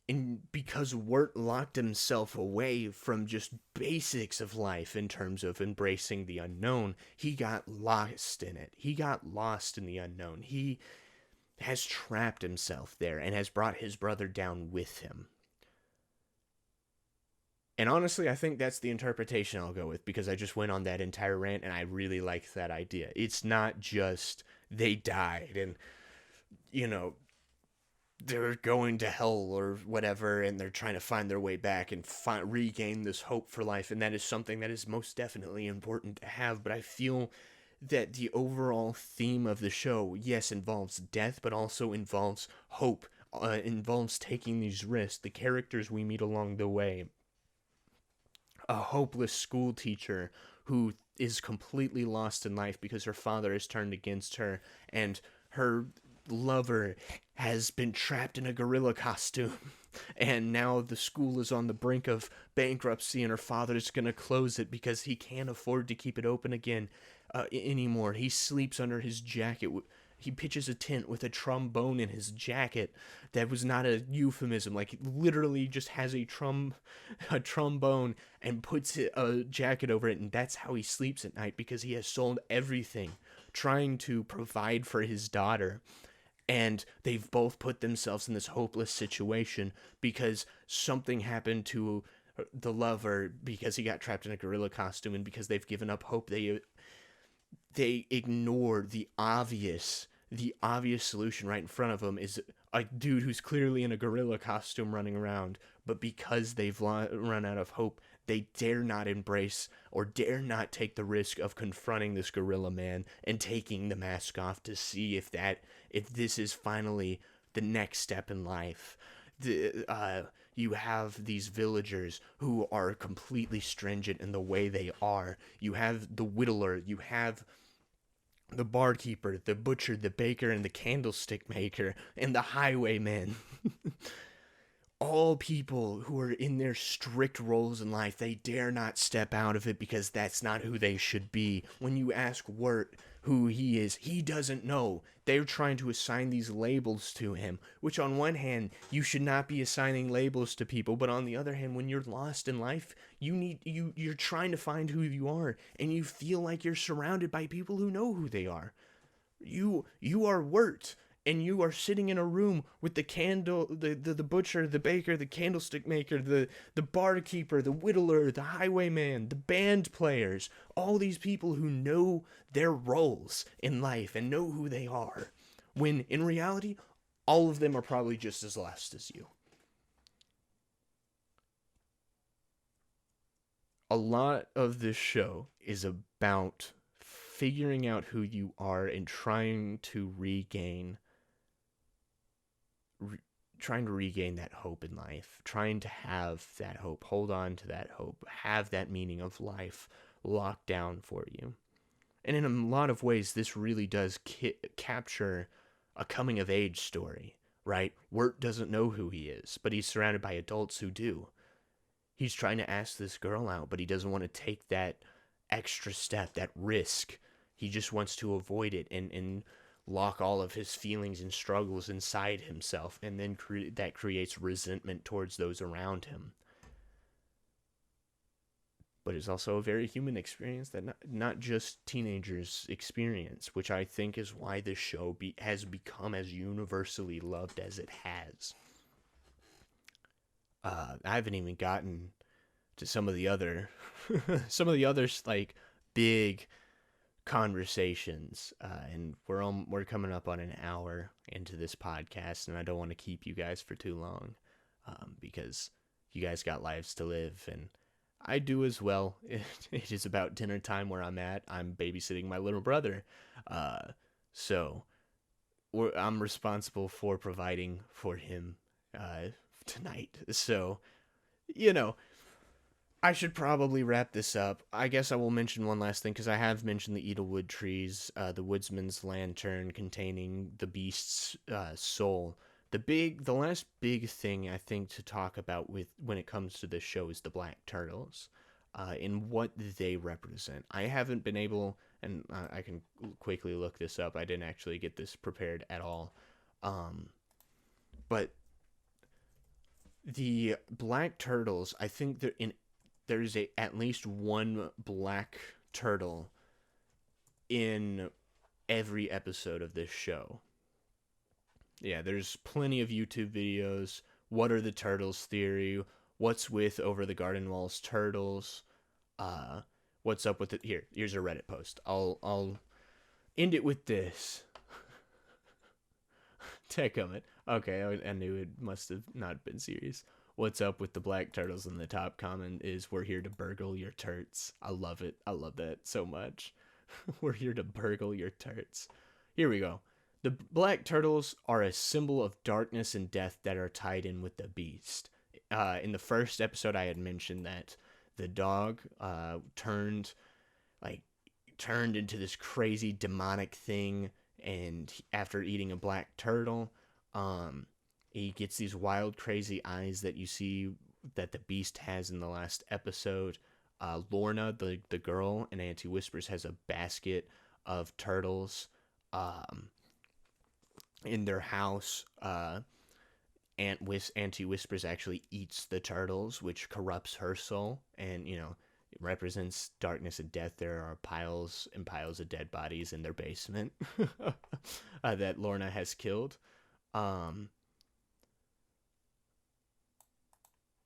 A: And because Wirt locked himself away from just basics of life in terms of embracing the unknown, he got lost in it. He got lost in the unknown. He has trapped himself there and has brought his brother down with him. And honestly, I think that's the interpretation I'll go with, because I just went on that entire rant and I really like that idea. It's not just they died and, they're going to hell or whatever and they're trying to find their way back and regain this hope for life. And that is something that is most definitely important to have. But I feel that the overall theme of the show, yes, involves death, but also involves hope, involves taking these risks. The characters we meet along the way, a hopeless school teacher who is completely lost in life because her father has turned against her, and her lover has been trapped in a gorilla costume. And now the school is on the brink of bankruptcy, and her father's going to close it because he can't afford to keep it open again anymore. He sleeps under his jacket. He pitches a tent with a trombone in his jacket. That was not a euphemism. Like, literally just has a trombone and puts a jacket over it, and that's how he sleeps at night, because he has sold everything trying to provide for his daughter. And they've both put themselves in this hopeless situation because something happened to the lover, because he got trapped in a gorilla costume, and because they've given up hope, they ignore the obvious solution right in front of them is a dude who's clearly in a gorilla costume running around. But because they've run out of hope, they dare not embrace or dare not take the risk of confronting this gorilla man and taking the mask off to see if this is finally the next step in life. You have these villagers who are completely stringent in the way they are. You have the whittler, you have the barkeeper, the butcher, the baker, and the candlestick maker, and the highwayman. All people who are in their strict roles in life. They dare not step out of it because that's not who they should be. When you ask Wirt who he is, he doesn't know. They're trying to assign these labels to him, which on one hand, you should not be assigning labels to people, but on the other hand, when you're lost in life, you're trying to find who you are, and you feel like you're surrounded by people who know who they are. You are Wirt, and you are sitting in a room with the butcher, the baker, the candlestick maker, the barkeeper, the whittler, the highwayman, the band players, all these people who know their roles in life and know who they are, when in reality, all of them are probably just as lost as you. A lot of this show is about figuring out who you are and trying to regain that hope in life, trying to have that hope, hold on to that hope, have that meaning of life locked down for you. And in a lot of ways, this really does capture a coming of age story, right? Wirt doesn't know who he is, but he's surrounded by adults who do. He's trying to ask this girl out, but he doesn't want to take that extra step, that risk. He just wants to avoid it and lock all of his feelings and struggles inside himself, and then that creates resentment towards those around him. But it's also a very human experience that not just teenagers experience, which I think is why this show has become as universally loved as it has. I haven't even gotten to some of the other like big conversations, and we're coming up on an hour into this podcast, and I don't want to keep you guys for too long, because you guys got lives to live, and I do as well. It is about dinner time where I'm at. I'm babysitting my little brother, so I'm responsible for providing for him tonight. So, I should probably wrap this up. I guess I will mention one last thing, because I have mentioned the Edelwood trees, the woodsman's lantern containing the beast's soul. The last big thing I think to talk about when it comes to this show is the black turtles, and what they represent. I haven't been able, and I can quickly look this up. I didn't actually get this prepared at all, but the black turtles, I think there's at least one black turtle in every episode of this show. Yeah, there's plenty of YouTube videos. What are the turtles theory? What's with Over the Garden Wall's turtles? What's up with it? Here's a Reddit post. I'll end it with this. Tech comment. Okay, I knew it must have not been serious. What's up with the black turtles? In the top comment is, we're here to burgle your turts. I love it. I love that so much. We're here to burgle your turts. Here we go. The black turtles are a symbol of darkness and death that are tied in with the beast. In the first episode, I had mentioned that the dog turned into this crazy demonic thing, and after eating a black turtle, He gets these wild, crazy eyes that you see that the Beast has in the last episode. Lorna, the girl, and Auntie Whispers has a basket of turtles um, in their house. Auntie Whispers actually eats the turtles, which corrupts her soul, and it represents darkness and death. There are piles and piles of dead bodies in their basement that Lorna has killed. Um,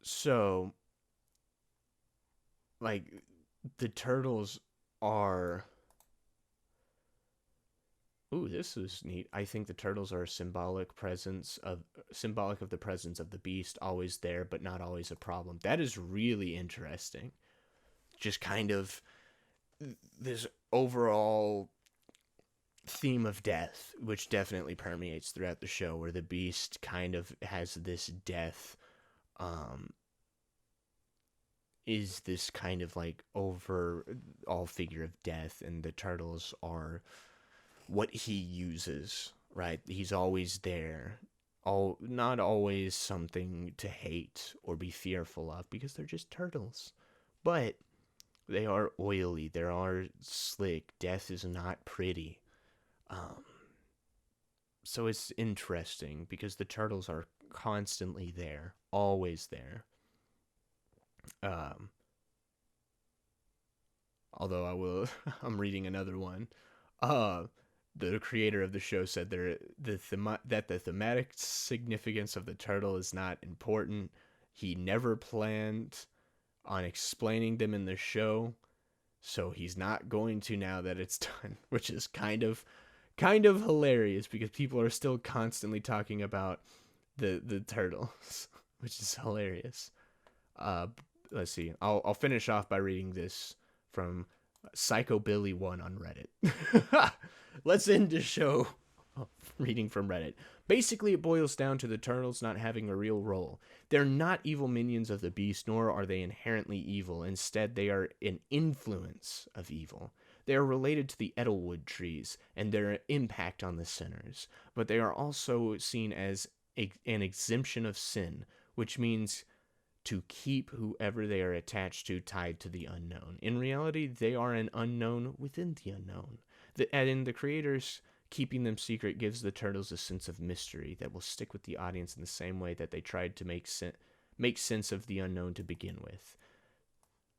A: so, like, the turtles are. Ooh, this is neat. I think the turtles are a symbolic of the presence of the Beast, always there but not always a problem. That is really interesting. Just kind of this overall theme of death, which definitely permeates throughout the show, where the Beast kind of has this death, um, is this kind of like over all figure of death, and the turtles are what he uses, right? He's always there. Not always something to hate or be fearful of because they're just turtles. But they are oily, they are slick. Death is not pretty. Um, so it's interesting because the turtles are constantly there, always there. Um, although I'm reading another one. Uh, the creator of the show said that the thematic significance of the turtle is not important. He never planned on explaining them in the show, so he's not going to now that it's done, which is kind of hilarious because people are still constantly talking about the turtles, which is hilarious. Uh, let's see. I'll finish off by reading this from Psycho Billy 1 on Reddit. Let's end the show reading from Reddit. Basically, it boils down to the turtles not having a real role. They're not evil minions of the Beast, nor are they inherently evil. Instead, they are an influence of evil. They are related to the Edelwood trees and their impact on the sinners, but they are also seen as an exemption of sin, which means to keep whoever they are attached to tied to the unknown. In reality, they are an unknown within the unknown. And the creators keeping them secret gives the turtles a sense of mystery that will stick with the audience in the same way that they tried to make sense of the unknown to begin with.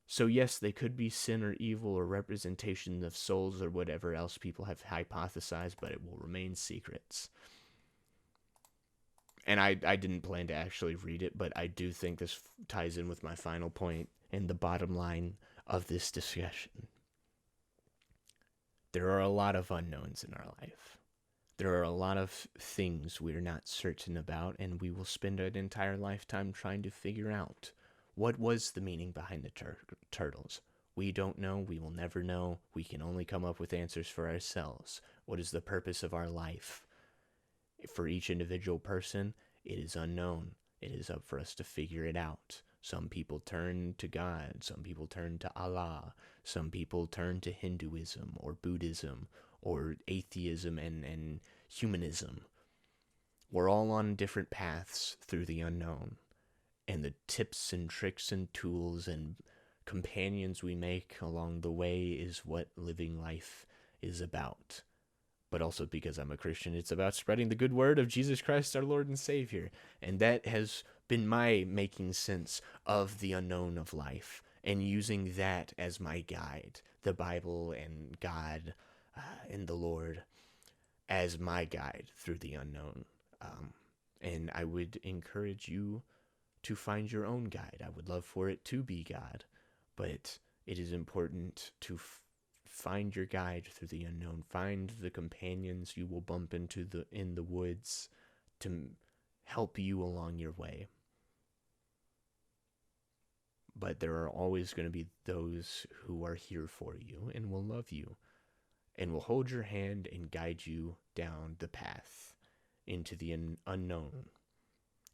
A: So yes, they could be sin or evil or representation of souls or whatever else people have hypothesized, but it will remain secrets. And I didn't plan to actually read it, but I do think this ties in with my final point and the bottom line of this discussion. There are a lot of unknowns in our life. There are a lot of things we're not certain about, and we will spend an entire lifetime trying to figure out what was the meaning behind the turtles. We don't know. We will never know. We can only come up with answers for ourselves. What is the purpose of our life? For each individual person, it is unknown. It is up for us to figure it out. Some people turn to God. Some people turn to Allah. Some people turn to Hinduism or Buddhism or atheism and humanism. We're all on different paths through the unknown. And the tips and tricks and tools and companions we make along the way is what living life is about. But also because I'm a Christian, it's about spreading the good word of Jesus Christ, our Lord and Savior. And that has been my making sense of the unknown of life and using that as my guide, the Bible and God and the Lord as my guide through the unknown. And I would encourage you to find your own guide. I would love for it to be God, but it is important to find your guide through the unknown. Find the companions you will bump into in the woods to help you along your way. But there are always going to be those who are here for you and will love you and will hold your hand and guide you down the path into the unknown.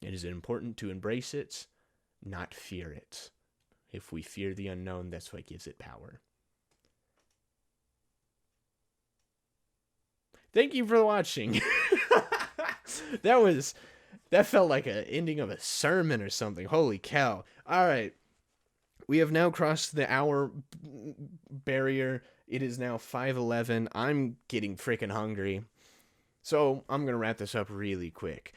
A: It is important to embrace it, not fear it. If we fear the unknown, that's what gives it power. Thank you for watching. that was That felt like an ending of a sermon or something. Holy cow. All right. We have now crossed the hour barrier. It is now 5:11. I'm getting freaking hungry. So, I'm going to wrap this up really quick.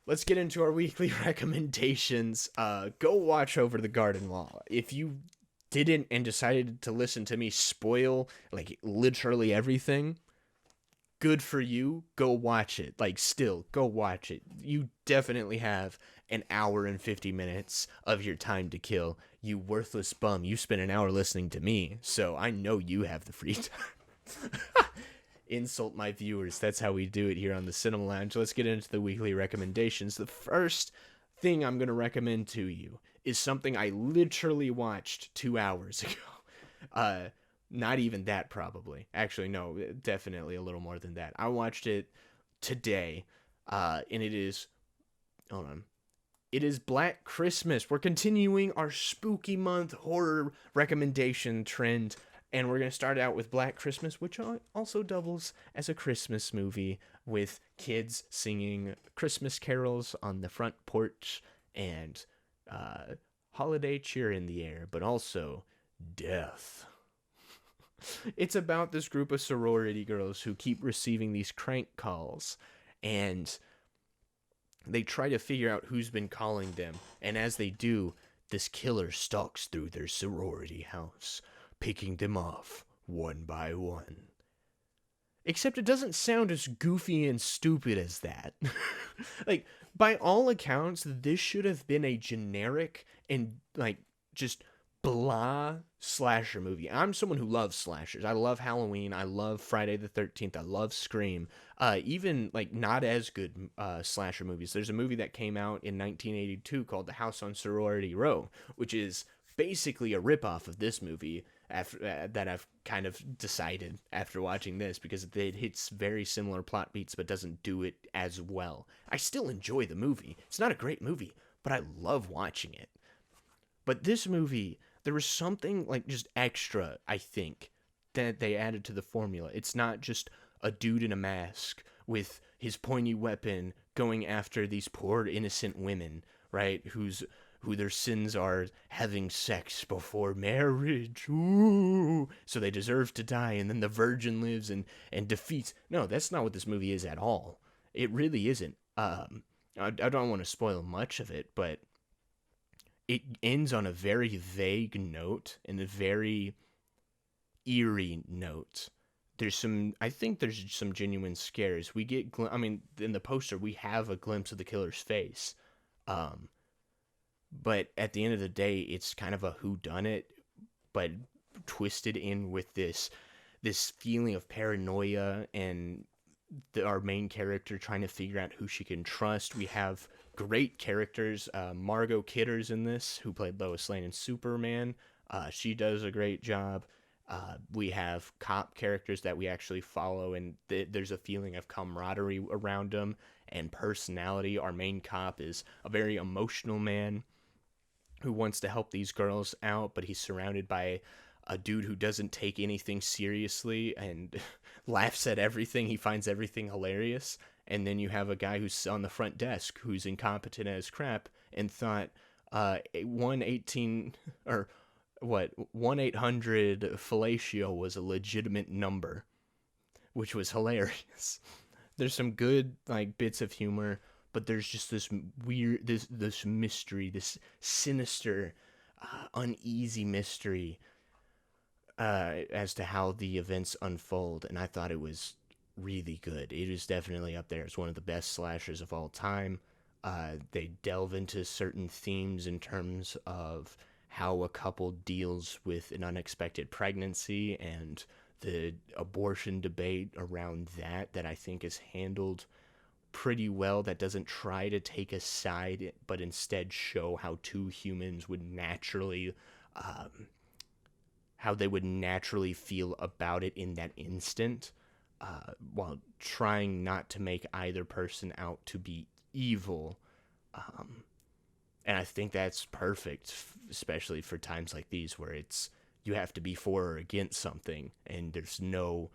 A: Let's get into our weekly recommendations. Go watch Over the Garden Wall. If you didn't and decided to listen to me spoil like literally everything, good for you. Go watch it. Like, still, go watch it. You definitely have an hour and 50 minutes of your time to kill. You worthless bum. You spent an hour listening to me, so I know you have the free time. Insult my viewers. That's how we do it here on the Cinema Lounge. Let's get into the weekly recommendations. The first thing I'm going to recommend to you is something I literally watched 2 hours ago. Not even that, probably. Actually, no, definitely a little more than that. I watched it today, and it is. Hold on. It is Black Christmas. We're continuing our spooky month horror recommendation trend, and we're going to start out with Black Christmas, which also doubles as a Christmas movie with kids singing Christmas carols on the front porch and holiday cheer in the air, but also death. It's about this group of sorority girls who keep receiving these crank calls, and they try to figure out who's been calling them. And as they do, this killer stalks through their sorority house, picking them off one by one. Except it doesn't sound as goofy and stupid as that. Like, by all accounts, this should have been a generic and, like, just blah slasher movie. I'm someone who loves slashers. I love Halloween. I love Friday the 13th. I love Scream. Even like not as good slasher movies. There's a movie that came out in 1982 called The House on Sorority Row, which is basically a ripoff of this movie. After that, I've kind of decided after watching this, because it hits very similar plot beats but doesn't do it as well. I still enjoy the movie. It's not a great movie, but I love watching it. But this movie, there was something like just extra, I think, that they added to the formula. It's not just a dude in a mask with his pointy weapon going after these poor innocent women, right? Who their sins are having sex before marriage. Ooh, so they deserve to die, and then the virgin lives and defeats. No, that's not what this movie is at all. It really isn't. I don't want to spoil much of it, but it ends on a very vague note and a very eerie note. I think there's some genuine scares. We get, in the poster, we have a glimpse of the killer's face. But at the end of the day, it's kind of a whodunit, but twisted in with this feeling of paranoia and our main character trying to figure out who she can trust. We have great characters. Margot Kidder's in this, who played Lois Lane in Superman. She does a great job. We have cop characters that we actually follow, and there's a feeling of camaraderie around them and personality. Our main cop is a very emotional man who wants to help these girls out, but he's surrounded by a dude who doesn't take anything seriously and laughs at everything. He finds everything hilarious. And then you have a guy who's on the front desk who's incompetent as crap and thought 118 or what 1-800 fellatio was a legitimate number, which was hilarious. There's some good like bits of humor, but there's just this weird this mystery, this sinister uneasy mystery as to how the events unfold, and I thought it was really good. It is definitely up there as one of the best slashers of all time. They delve into certain themes in terms of how a couple deals with an unexpected pregnancy and the abortion debate around that I think is handled pretty well. That doesn't try to take a side, but instead show how two humans would naturally how they would naturally feel about it in that instant, while trying not to make either person out to be evil. And I think that's perfect, especially for times like these where it's you have to be for or against something, and there's no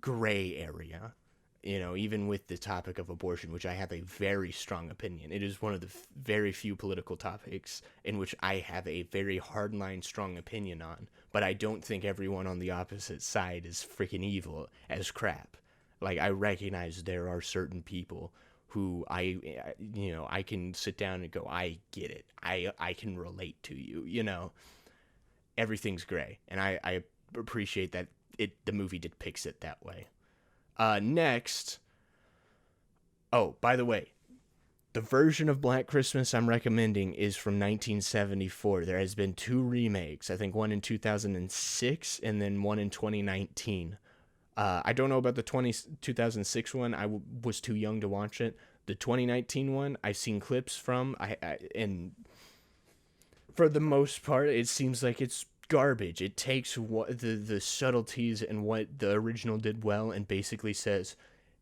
A: gray area. Even with the topic of abortion, which I have a very strong opinion. It is one of the very few political topics in which I have a very hardline strong opinion on, but I don't think everyone on the opposite side is freaking evil as crap. Like, I recognize there are certain people who I can sit down and go, I get it. I can relate to you, Everything's gray, and I appreciate that the movie depicts it that way. Next, oh, by the way, the version of Black Christmas I'm recommending is from 1974. There has been two remakes. I think one in 2006 and then one in 2019. I don't know about the 2006 one. I was too young to watch it. The 2019 one, I've seen clips from. And for the most part, it seems like it's garbage. It takes what the subtleties and what the original did well and basically says,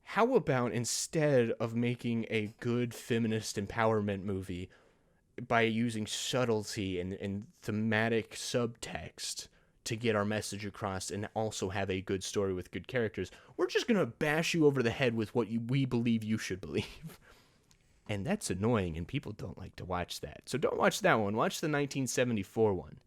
A: how about instead of making a good feminist empowerment movie by using subtlety and thematic subtext to get our message across and also have a good story with good characters, we're just going to bash you over the head with what we believe you should believe. And that's annoying, and people don't like to watch that. So don't watch that one. Watch the 1974 one.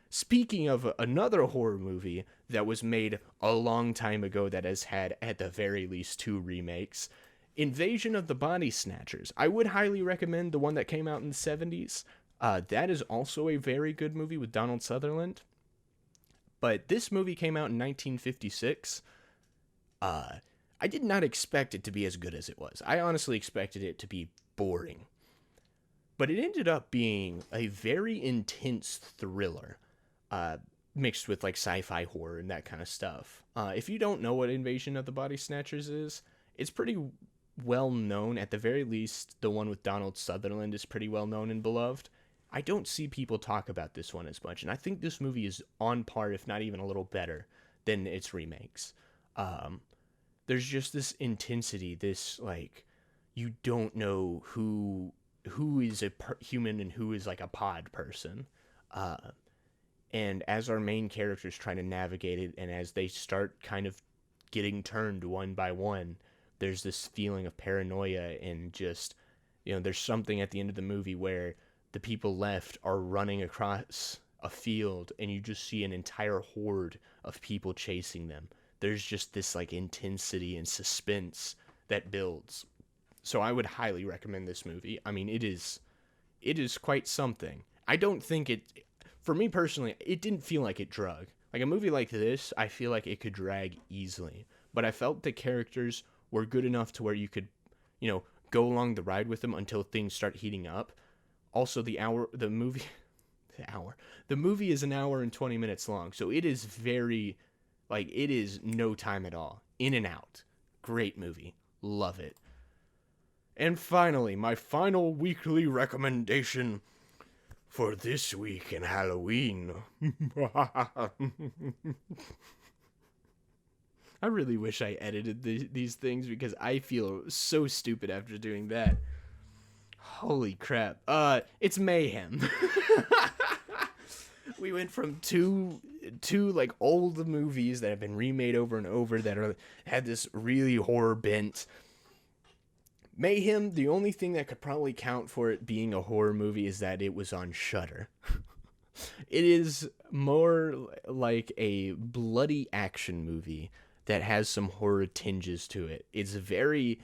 A: Speaking of another horror movie that was made a long time ago that has had, at the very least, two remakes, Invasion of the Body Snatchers. I would highly recommend the one that came out in the 70s. That is also a very good movie with Donald Sutherland. But this movie came out in 1956. I did not expect it to be as good as it was. I honestly expected it to be boring. But it ended up being a very intense thriller, mixed with like sci-fi horror and that kind of stuff. If you don't know what Invasion of the Body Snatchers is, it's pretty well known. At the very least, the one with Donald Sutherland is pretty well known and beloved. I don't see people talk about this one as much, and I think this movie is on par, if not even a little better, than its remakes. There's just this intensity, this, like, you don't know who is a human and who is, like, a pod person. And as our main characters try to navigate it, and as they start kind of getting turned one by one, there's this feeling of paranoia and just, there's something at the end of the movie where the people left are running across a field and you just see an entire horde of people chasing them. There's just this like intensity and suspense that builds. So I would highly recommend this movie. I mean, it is quite something. I don't think for me personally, it didn't feel like it drug. Like a movie like this, I feel like it could drag easily. But I felt the characters were good enough to where you could, go along the ride with them until things start heating up. Also, the movie is an hour and 20 minutes long, so it is very, it is no time at all. In and out. Great movie. Love it. And finally, my final weekly recommendation for this week in Halloween. I really wish I edited these things because I feel so stupid after doing that. Holy crap. It's Mayhem. We went from two like old movies that have been remade over and over that had this really horror bent. Mayhem, the only thing that could probably count for it being a horror movie is that it was on Shudder. It is more like a bloody action movie that has some horror tinges to it. It's very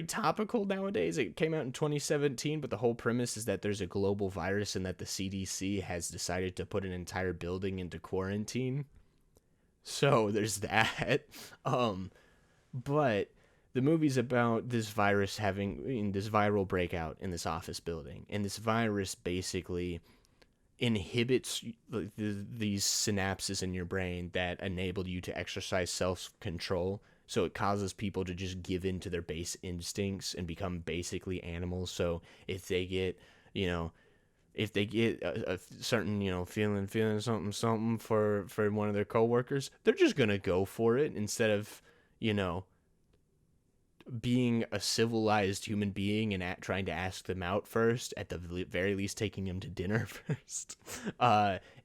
A: topical nowadays. It came out in 2017, but the whole premise is that there's a global virus and that the CDC has decided to put an entire building into quarantine. So there's that. But the movie's about this virus having this viral breakout in this office building, and this virus basically inhibits these synapses in your brain that enable you to exercise self-control. So it causes people to just give in to their base instincts and become basically animals. So if they get, a certain, feeling something for one of their coworkers, they're just going to go for it instead of, being a civilized human being and trying to ask them out first, at the very least taking them to dinner first.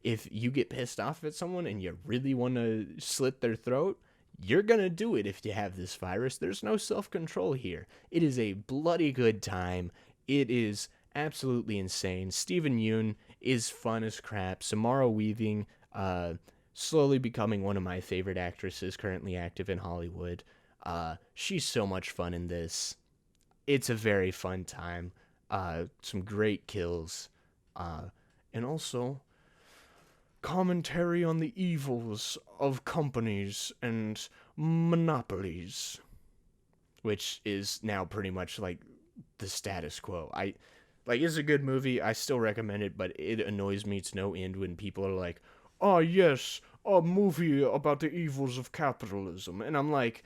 A: If you get pissed off at someone and you really want to slit their throat, you're gonna do it if you have this virus. There's no self-control here. It is a bloody good time. It is absolutely insane. Stephen Yeun is fun as crap. Samara Weaving, slowly becoming one of my favorite actresses currently active in Hollywood. She's so much fun in this. It's a very fun time. Some great kills. And also commentary on the evils of companies and monopolies, which is now pretty much like the status quo. It's a good movie. I still recommend it, but it annoys me to no end when people are like, "Oh yes, a movie about the evils of capitalism," and I'm like,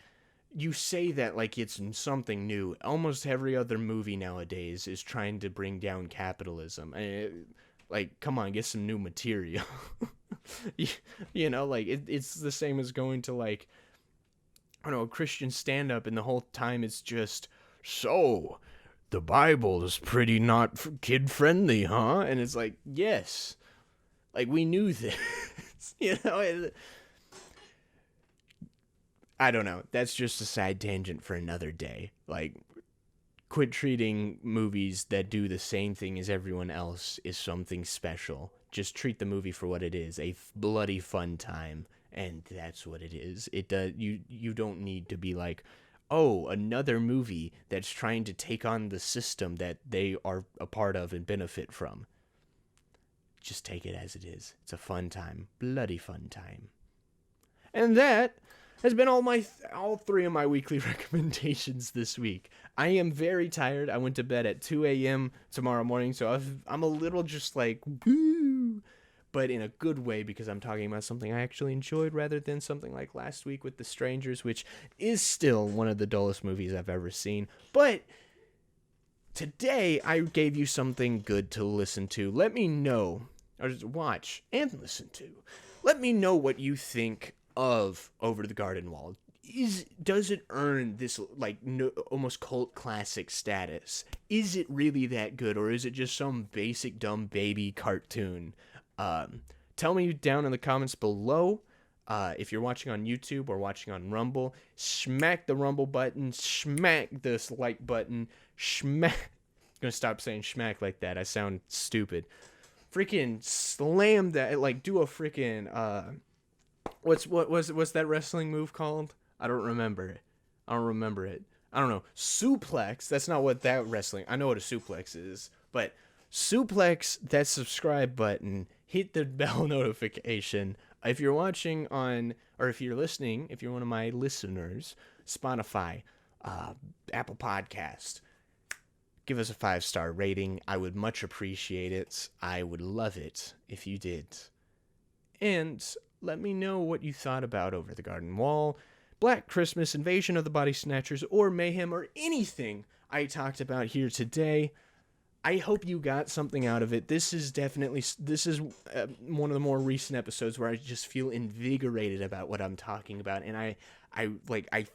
A: you say that like it's something new. Almost every other movie nowadays is trying to bring down capitalism. Like, come on, get some new material. It's the same as going to, like, I don't know, a Christian stand-up, and the whole time it's just, so, the Bible is pretty not kid-friendly, huh? And it's like, yes. Like, we knew this. I don't know. That's just a side tangent for another day. Like, quit treating movies that do the same thing as everyone else is something special. Just treat the movie for what it is, a bloody fun time, and that's what it is. It does. You don't need to be like, oh, another movie that's trying to take on the system that they are a part of and benefit from. Just take it as it is. It's a fun time, bloody fun time. And that has been all three of my weekly recommendations this week. I am very tired. I went to bed at 2 a.m. tomorrow morning, so I'm a little just like, woo, but in a good way, because I'm talking about something I actually enjoyed rather than something like last week with The Strangers, which is still one of the dullest movies I've ever seen. But today, I gave you something good to listen to. Let me know, or just watch and listen to. Let me know what you think of Over the Garden Wall. Does it earn this almost cult classic status? Is it really that good, or is it just some basic dumb baby cartoon? Tell me down in the comments below. If you're watching on YouTube or watching on Rumble, smack the Rumble button, smack this like button, smack. I'm gonna stop saying smack like that. I sound stupid. Freaking slam that, like do a freaking What's that wrestling move called? I don't remember it. I don't know. Suplex. That's not what that wrestling. I know what a suplex is, but suplex that subscribe button. Hit the bell notification. If you're watching on, or if you're listening, if you're one of my listeners, Spotify, Apple Podcast, give us a 5-star rating. I would much appreciate it. I would love it if you did. And let me know what you thought about Over the Garden Wall, Black Christmas, Invasion of the Body Snatchers, or Mayhem, or anything I talked about here today. I hope you got something out of it. This is one of the more recent episodes where I just feel invigorated about what I'm talking about, and I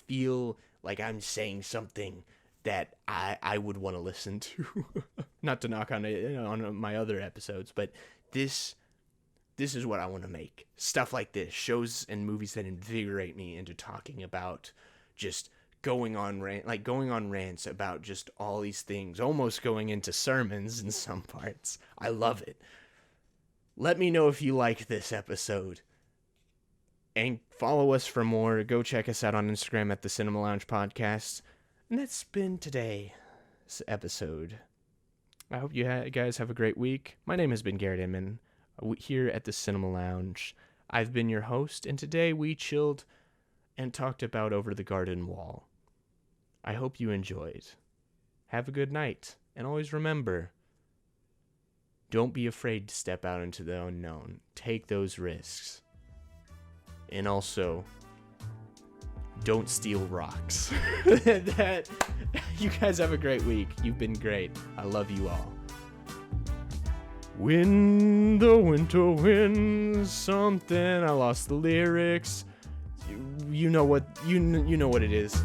A: feel like I'm saying something that I would want to listen to. Not to knock on it, on my other episodes, but this is what I want to make. Stuff like this, shows and movies that invigorate me into talking about just going on rants about just all these things, almost going into sermons in some parts. I love it. Let me know if you like this episode. And follow us for more. Go check us out on Instagram at the Cinema Lounge Podcast. And that's been today's episode. I hope you guys have a great week. My name has been Garrett Inman, here at the Cinema Lounge. I've been your host, and today we chilled and talked about Over the Garden Wall. I hope you enjoyed. Have a good night, and always remember, don't be afraid to step out into the unknown. Take those risks. And also, don't steal rocks. You guys have a great week. You've been great. I love you all. When the winter winds something, I lost the lyrics. You know what it is.